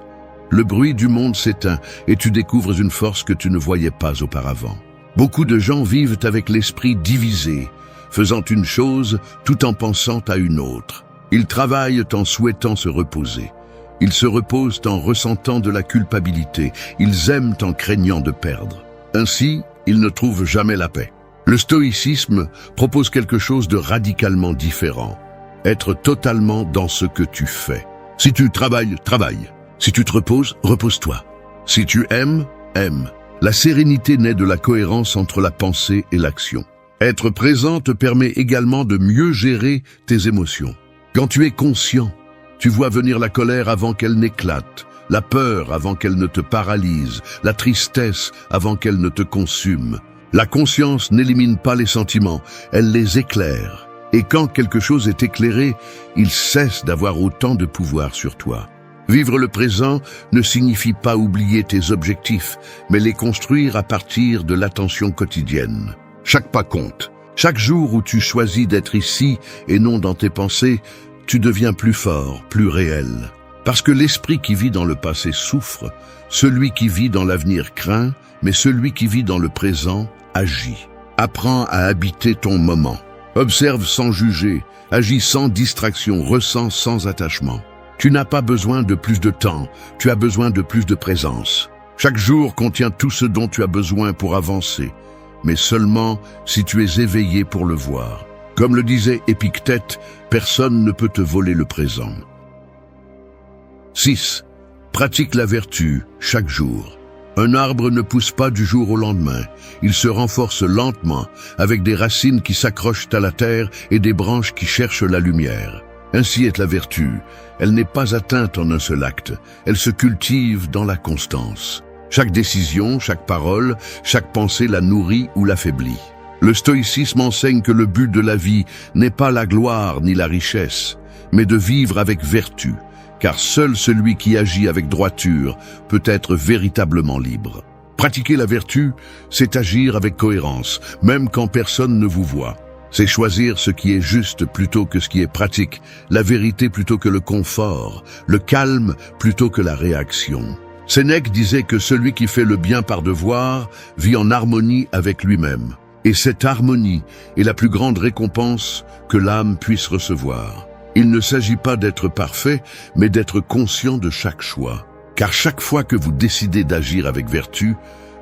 le bruit du monde s'éteint et tu découvres une force que tu ne voyais pas auparavant. Beaucoup de gens vivent avec l'esprit divisé, faisant une chose tout en pensant à une autre. Ils travaillent en souhaitant se reposer. Ils se reposent en ressentant de la culpabilité. Ils aiment en craignant de perdre. Ainsi, ils ne trouvent jamais la paix. Le stoïcisme propose quelque chose de radicalement différent. Être totalement dans ce que tu fais. Si tu travailles, travaille. Si tu te reposes, repose-toi. Si tu aimes, aime. La sérénité naît de la cohérence entre la pensée et l'action. Être présent te permet également de mieux gérer tes émotions. Quand tu es conscient, tu vois venir la colère avant qu'elle n'éclate, la peur avant qu'elle ne te paralyse, la tristesse avant qu'elle ne te consume. La conscience n'élimine pas les sentiments, elle les éclaire. Et quand quelque chose est éclairé, il cesse d'avoir autant de pouvoir sur toi. Vivre le présent ne signifie pas oublier tes objectifs, mais les construire à partir de l'attention quotidienne. Chaque pas compte. Chaque jour où tu choisis d'être ici et non dans tes pensées, tu deviens plus fort, plus réel. Parce que l'esprit qui vit dans le passé souffre, celui qui vit dans l'avenir craint, mais celui qui vit dans le présent agit. Apprends à habiter ton moment. Observe sans juger, agis sans distraction, ressens sans attachement. Tu n'as pas besoin de plus de temps, tu as besoin de plus de présence. Chaque jour contient tout ce dont tu as besoin pour avancer, mais seulement si tu es éveillé pour le voir. Comme le disait Épictète, personne ne peut te voler le présent. 6. Pratique la vertu chaque jour. Un arbre ne pousse pas du jour au lendemain. Il se renforce lentement, avec des racines qui s'accrochent à la terre et des branches qui cherchent la lumière. Ainsi est la vertu. Elle n'est pas atteinte en un seul acte. Elle se cultive dans la constance. Chaque décision, chaque parole, chaque pensée la nourrit ou l'affaiblit. Le stoïcisme enseigne que le but de la vie n'est pas la gloire ni la richesse, mais de vivre avec vertu, car seul celui qui agit avec droiture peut être véritablement libre. Pratiquer la vertu, c'est agir avec cohérence, même quand personne ne vous voit. C'est choisir ce qui est juste plutôt que ce qui est pratique, la vérité plutôt que le confort, le calme plutôt que la réaction. Sénèque disait que celui qui fait le bien par devoir vit en harmonie avec lui-même. Et cette harmonie est la plus grande récompense que l'âme puisse recevoir. Il ne s'agit pas d'être parfait, mais d'être conscient de chaque choix. Car chaque fois que vous décidez d'agir avec vertu,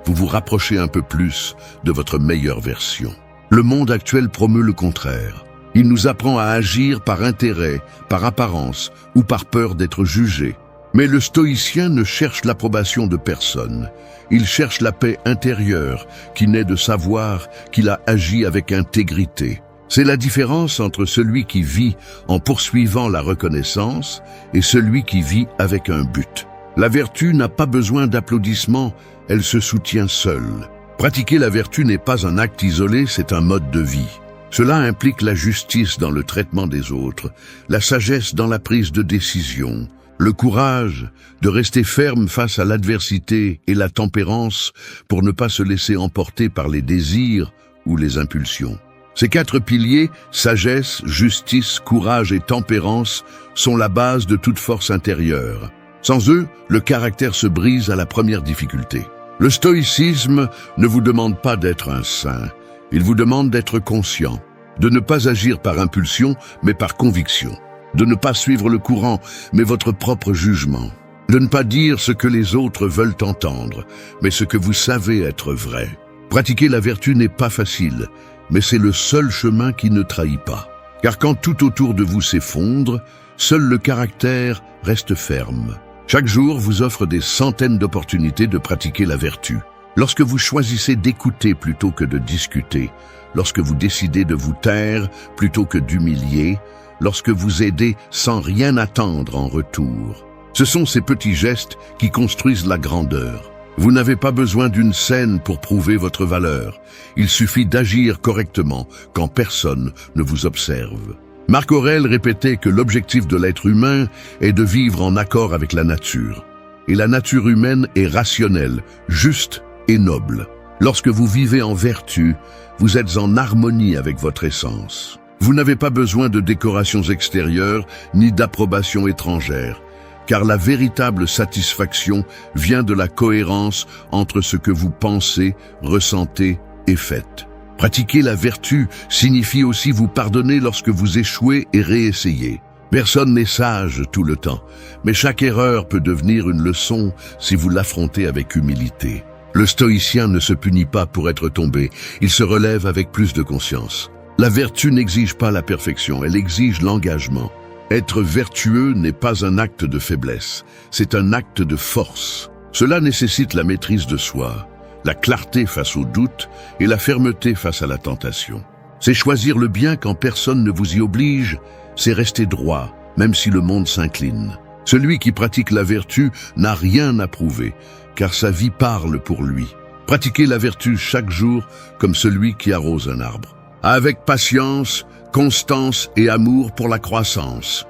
vous vous rapprochez un peu plus de votre meilleure version. Le monde actuel promeut le contraire. Il nous apprend à agir par intérêt, par apparence ou par peur d'être jugé. Mais le stoïcien ne cherche l'approbation de personne. Il cherche la paix intérieure qui naît de savoir qu'il a agi avec intégrité. C'est la différence entre celui qui vit en poursuivant la reconnaissance et celui qui vit avec un but. La vertu n'a pas besoin d'applaudissements, elle se soutient seule. Pratiquer la vertu n'est pas un acte isolé, c'est un mode de vie. Cela implique la justice dans le traitement des autres, la sagesse dans la prise de décision, le courage de rester ferme face à l'adversité et la tempérance pour ne pas se laisser emporter par les désirs ou les impulsions. Ces 4 piliers, sagesse, justice, courage et tempérance, sont la base de toute force intérieure. Sans eux, le caractère se brise à la première difficulté. Le stoïcisme ne vous demande pas d'être un saint, il vous demande d'être conscient, de ne pas agir par impulsion, mais par conviction, de ne pas suivre le courant, mais votre propre jugement, de ne pas dire ce que les autres veulent entendre, mais ce que vous savez être vrai. Pratiquer la vertu n'est pas facile, mais c'est le seul chemin qui ne trahit pas. Car quand tout autour de vous s'effondre, seul le caractère reste ferme. Chaque jour vous offre des centaines d'opportunités de pratiquer la vertu. Lorsque vous choisissez d'écouter plutôt que de discuter, lorsque vous décidez de vous taire plutôt que d'humilier, lorsque vous aidez sans rien attendre en retour. Ce sont ces petits gestes qui construisent la grandeur. Vous n'avez pas besoin d'une scène pour prouver votre valeur. Il suffit d'agir correctement quand personne ne vous observe. Marc Aurèle répétait que l'objectif de l'être humain est de vivre en accord avec la nature. Et la nature humaine est rationnelle, juste et noble. Lorsque vous vivez en vertu, vous êtes en harmonie avec votre essence. Vous n'avez pas besoin de décorations extérieures ni d'approbation étrangère, car la véritable satisfaction vient de la cohérence entre ce que vous pensez, ressentez et faites. Pratiquer la vertu signifie aussi vous pardonner lorsque vous échouez et réessayez. Personne n'est sage tout le temps, mais chaque erreur peut devenir une leçon si vous l'affrontez avec humilité. Le stoïcien ne se punit pas pour être tombé, il se relève avec plus de conscience. La vertu n'exige pas la perfection, elle exige l'engagement. Être vertueux n'est pas un acte de faiblesse, c'est un acte de force. Cela nécessite la maîtrise de soi, la clarté face aux doutes et la fermeté face à la tentation. C'est choisir le bien quand personne ne vous y oblige, c'est rester droit, même si le monde s'incline. Celui qui pratique la vertu n'a rien à prouver, car sa vie parle pour lui. Pratiquez la vertu chaque jour comme celui qui arrose un arbre. Avec patience, constance et amour pour la croissance.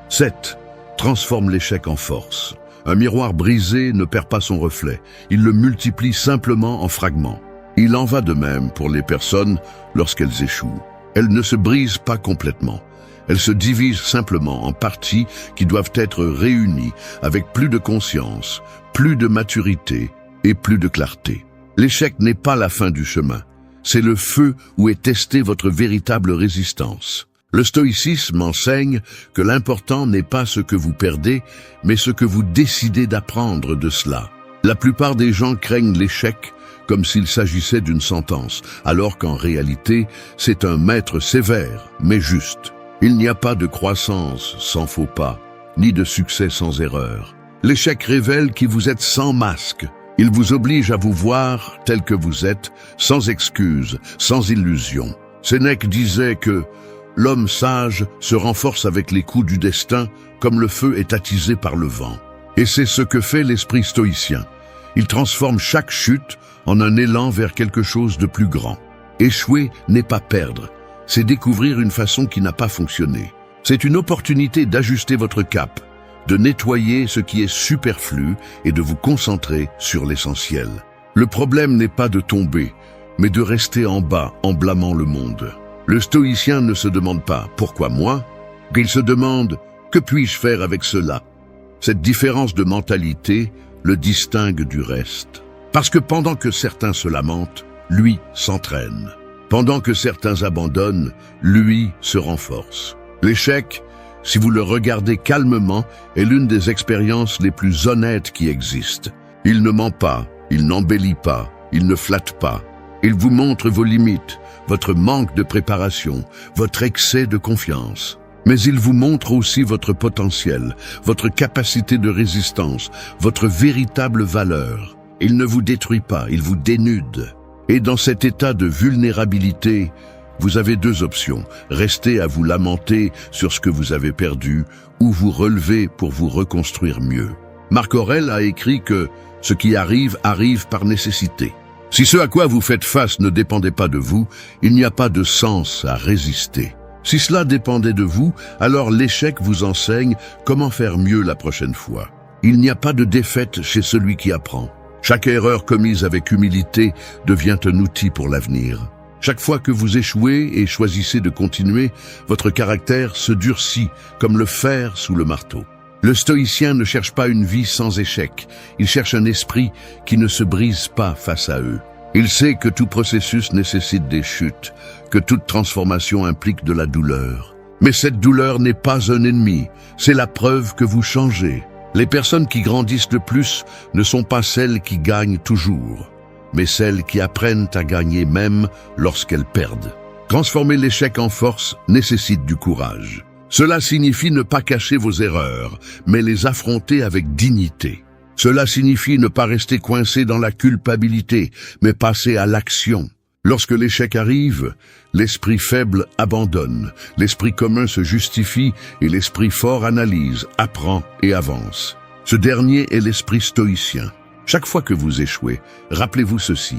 7. transforme l'échec en force. Un miroir brisé ne perd pas son reflet, il le multiplie simplement en fragments. Il en va de même pour les personnes lorsqu'elles échouent. Elles ne se brisent pas complètement. Elles se divisent simplement en parties qui doivent être réunies avec plus de conscience, plus de maturité et plus de clarté. L'échec n'est pas la fin du chemin. C'est le feu où est testée votre véritable résistance. Le stoïcisme enseigne que l'important n'est pas ce que vous perdez, mais ce que vous décidez d'apprendre de cela. La plupart des gens craignent l'échec comme s'il s'agissait d'une sentence, alors qu'en réalité, c'est un maître sévère, mais juste. Il n'y a pas de croissance sans faux pas, ni de succès sans erreur. L'échec révèle qui vous êtes sans masque. Il vous oblige à vous voir tel que vous êtes, sans excuses, sans illusions. Sénèque disait que l'homme sage se renforce avec les coups du destin, comme le feu est attisé par le vent. Et c'est ce que fait l'esprit stoïcien. Il transforme chaque chute en un élan vers quelque chose de plus grand. Échouer n'est pas perdre, c'est découvrir une façon qui n'a pas fonctionné. C'est une opportunité d'ajuster votre cap, de nettoyer ce qui est superflu et de vous concentrer sur l'essentiel. Le problème n'est pas de tomber, mais de rester en bas en blâmant le monde. Le stoïcien ne se demande pas « pourquoi moi ?», il se demande « que puis-je faire avec cela ?» Cette différence de mentalité le distingue du reste. Parce que pendant que certains se lamentent, lui s'entraîne. Pendant que certains abandonnent, lui se renforce. L'échec, si vous le regardez calmement, est l'une des expériences les plus honnêtes qui existent. Il ne ment pas, il n'embellit pas, il ne flatte pas. Il vous montre vos limites, votre manque de préparation, votre excès de confiance. Mais il vous montre aussi votre potentiel, votre capacité de résistance, votre véritable valeur. Il ne vous détruit pas, il vous dénude. Et dans cet état de vulnérabilité, vous avez deux options, rester à vous lamenter sur ce que vous avez perdu ou vous relever pour vous reconstruire mieux. Marc Aurèle a écrit que ce qui arrive, arrive par nécessité. Si ce à quoi vous faites face ne dépendait pas de vous, il n'y a pas de sens à résister. Si cela dépendait de vous, alors l'échec vous enseigne comment faire mieux la prochaine fois. Il n'y a pas de défaite chez celui qui apprend. Chaque erreur commise avec humilité devient un outil pour l'avenir. Chaque fois que vous échouez et choisissez de continuer, votre caractère se durcit comme le fer sous le marteau. Le stoïcien ne cherche pas une vie sans échec, il cherche un esprit qui ne se brise pas face à eux. Il sait que tout processus nécessite des chutes, que toute transformation implique de la douleur. Mais cette douleur n'est pas un ennemi, c'est la preuve que vous changez. Les personnes qui grandissent le plus ne sont pas celles qui gagnent toujours, mais celles qui apprennent à gagner même lorsqu'elles perdent. Transformer l'échec en force nécessite du courage. Cela signifie ne pas cacher vos erreurs, mais les affronter avec dignité. Cela signifie ne pas rester coincé dans la culpabilité, mais passer à l'action. Lorsque l'échec arrive, l'esprit faible abandonne, l'esprit commun se justifie et l'esprit fort analyse, apprend et avance. Ce dernier est l'esprit stoïcien. Chaque fois que vous échouez, rappelez-vous ceci.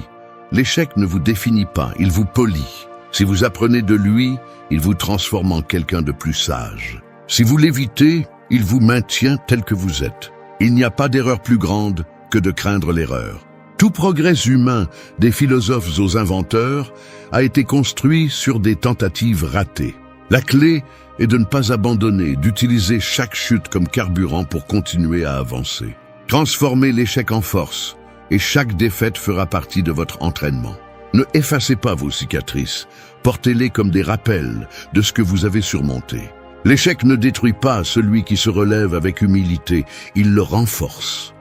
L'échec ne vous définit pas, il vous polit. Si vous apprenez de lui, il vous transforme en quelqu'un de plus sage. Si vous l'évitez, il vous maintient tel que vous êtes. Il n'y a pas d'erreur plus grande que de craindre l'erreur. Tout progrès humain, des philosophes aux inventeurs, a été construit sur des tentatives ratées. La clé est de ne pas abandonner, d'utiliser chaque chute comme carburant pour continuer à avancer. Transformez l'échec en force, et chaque défaite fera partie de votre entraînement. Ne effacez pas vos cicatrices, portez-les comme des rappels de ce que vous avez surmonté. L'échec ne détruit pas celui qui se relève avec humilité, il le renforce.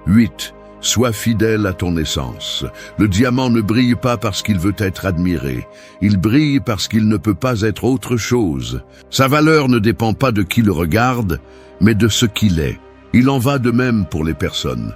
8. Sois fidèle à ton essence. Le diamant ne brille pas parce qu'il veut être admiré. Il brille parce qu'il ne peut pas être autre chose. Sa valeur ne dépend pas de qui le regarde, mais de ce qu'il est. Il en va de même pour les personnes.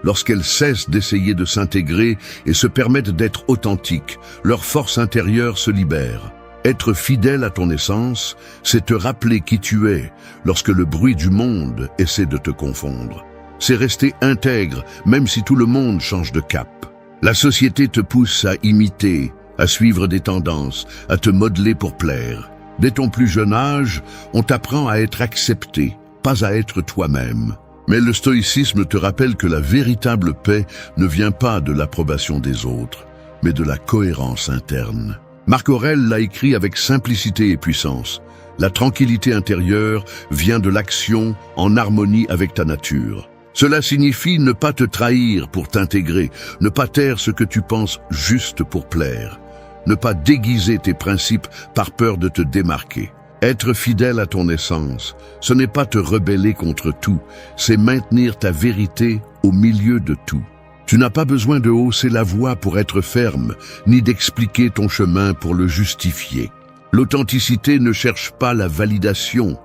Lorsqu'elles cessent d'essayer de s'intégrer et se permettent d'être authentiques, leur force intérieure se libère. Être fidèle à ton essence, c'est te rappeler qui tu es lorsque le bruit du monde essaie de te confondre. C'est rester intègre, même si tout le monde change de cap. La société te pousse à imiter, à suivre des tendances, à te modeler pour plaire. Dès ton plus jeune âge, on t'apprend à être accepté, pas à être toi-même. Mais le stoïcisme te rappelle que la véritable paix ne vient pas de l'approbation des autres, mais de la cohérence interne. Marc Aurèle l'a écrit avec simplicité et puissance. La tranquillité intérieure vient de l'action en harmonie avec ta nature. Cela signifie ne pas te trahir pour t'intégrer, ne pas taire ce que tu penses juste pour plaire, ne pas déguiser tes principes par peur de te démarquer. Être fidèle à ton essence, ce n'est pas te rebeller contre tout, c'est maintenir ta vérité au milieu de tout. Tu n'as pas besoin de hausser la voix pour être ferme, ni d'expliquer ton chemin pour le justifier. L'authenticité ne cherche pas la validation,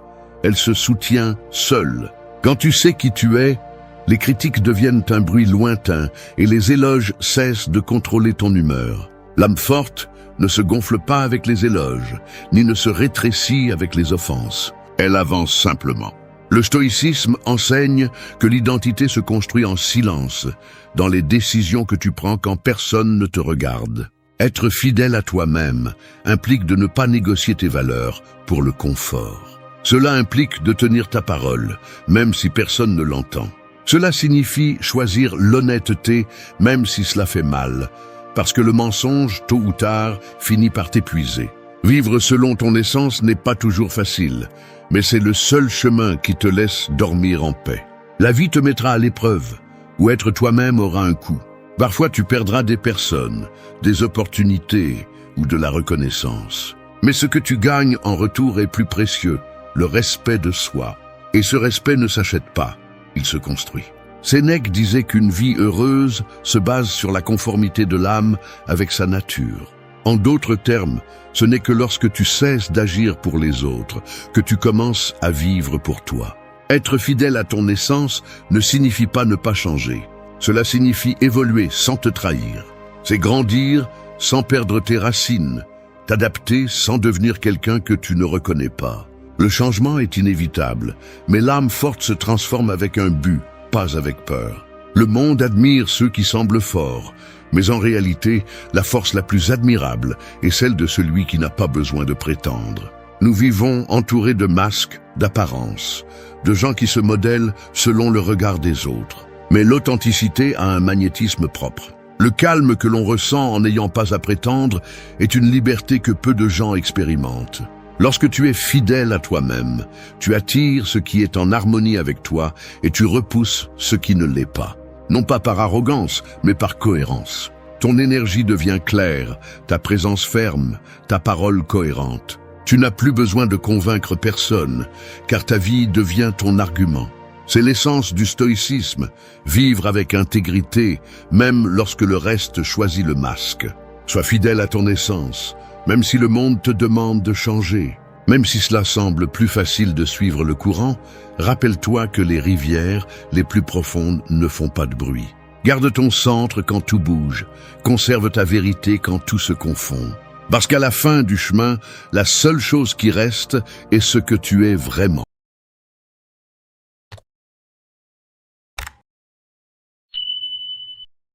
elle se soutient seule. Quand tu sais qui tu es, les critiques deviennent un bruit lointain et les éloges cessent de contrôler ton humeur. L'âme forte ne se gonfle pas avec les éloges, ni ne se rétrécit avec les offenses. Elle avance simplement. Le stoïcisme enseigne que l'identité se construit en silence, dans les décisions que tu prends quand personne ne te regarde. Être fidèle à toi-même implique de ne pas négocier tes valeurs pour le confort. Cela implique de tenir ta parole, même si personne ne l'entend. Cela signifie choisir l'honnêteté, même si cela fait mal, parce que le mensonge, tôt ou tard, finit par t'épuiser. Vivre selon ton essence n'est pas toujours facile, mais c'est le seul chemin qui te laisse dormir en paix. La vie te mettra à l'épreuve, où être toi-même aura un coût. Parfois tu perdras des personnes, des opportunités ou de la reconnaissance. Mais ce que tu gagnes en retour est plus précieux, le respect de soi. Et ce respect ne s'achète pas, il se construit. Sénèque disait qu'une vie heureuse se base sur la conformité de l'âme avec sa nature. En d'autres termes, ce n'est que lorsque tu cesses d'agir pour les autres que tu commences à vivre pour toi. Être fidèle à ton essence ne signifie pas ne pas changer. Cela signifie évoluer sans te trahir. C'est grandir sans perdre tes racines, t'adapter sans devenir quelqu'un que tu ne reconnais pas. Le changement est inévitable, mais l'âme forte se transforme avec un but, pas avec peur. Le monde admire ceux qui semblent forts, mais en réalité, la force la plus admirable est celle de celui qui n'a pas besoin de prétendre. Nous vivons entourés de masques, d'apparences, de gens qui se modèlent selon le regard des autres. Mais l'authenticité a un magnétisme propre. Le calme que l'on ressent en n'ayant pas à prétendre est une liberté que peu de gens expérimentent. Lorsque tu es fidèle à toi-même, tu attires ce qui est en harmonie avec toi et tu repousses ce qui ne l'est pas. Non pas par arrogance, mais par cohérence. Ton énergie devient claire, ta présence ferme, ta parole cohérente. Tu n'as plus besoin de convaincre personne, car ta vie devient ton argument. C'est l'essence du stoïcisme, vivre avec intégrité, même lorsque le reste choisit le masque. Sois fidèle à ton essence, même si le monde te demande de changer. Même si cela semble plus facile de suivre le courant, rappelle-toi que les rivières les plus profondes ne font pas de bruit. Garde ton centre quand tout bouge, conserve ta vérité quand tout se confond. Parce qu'à la fin du chemin, la seule chose qui reste est ce que tu es vraiment.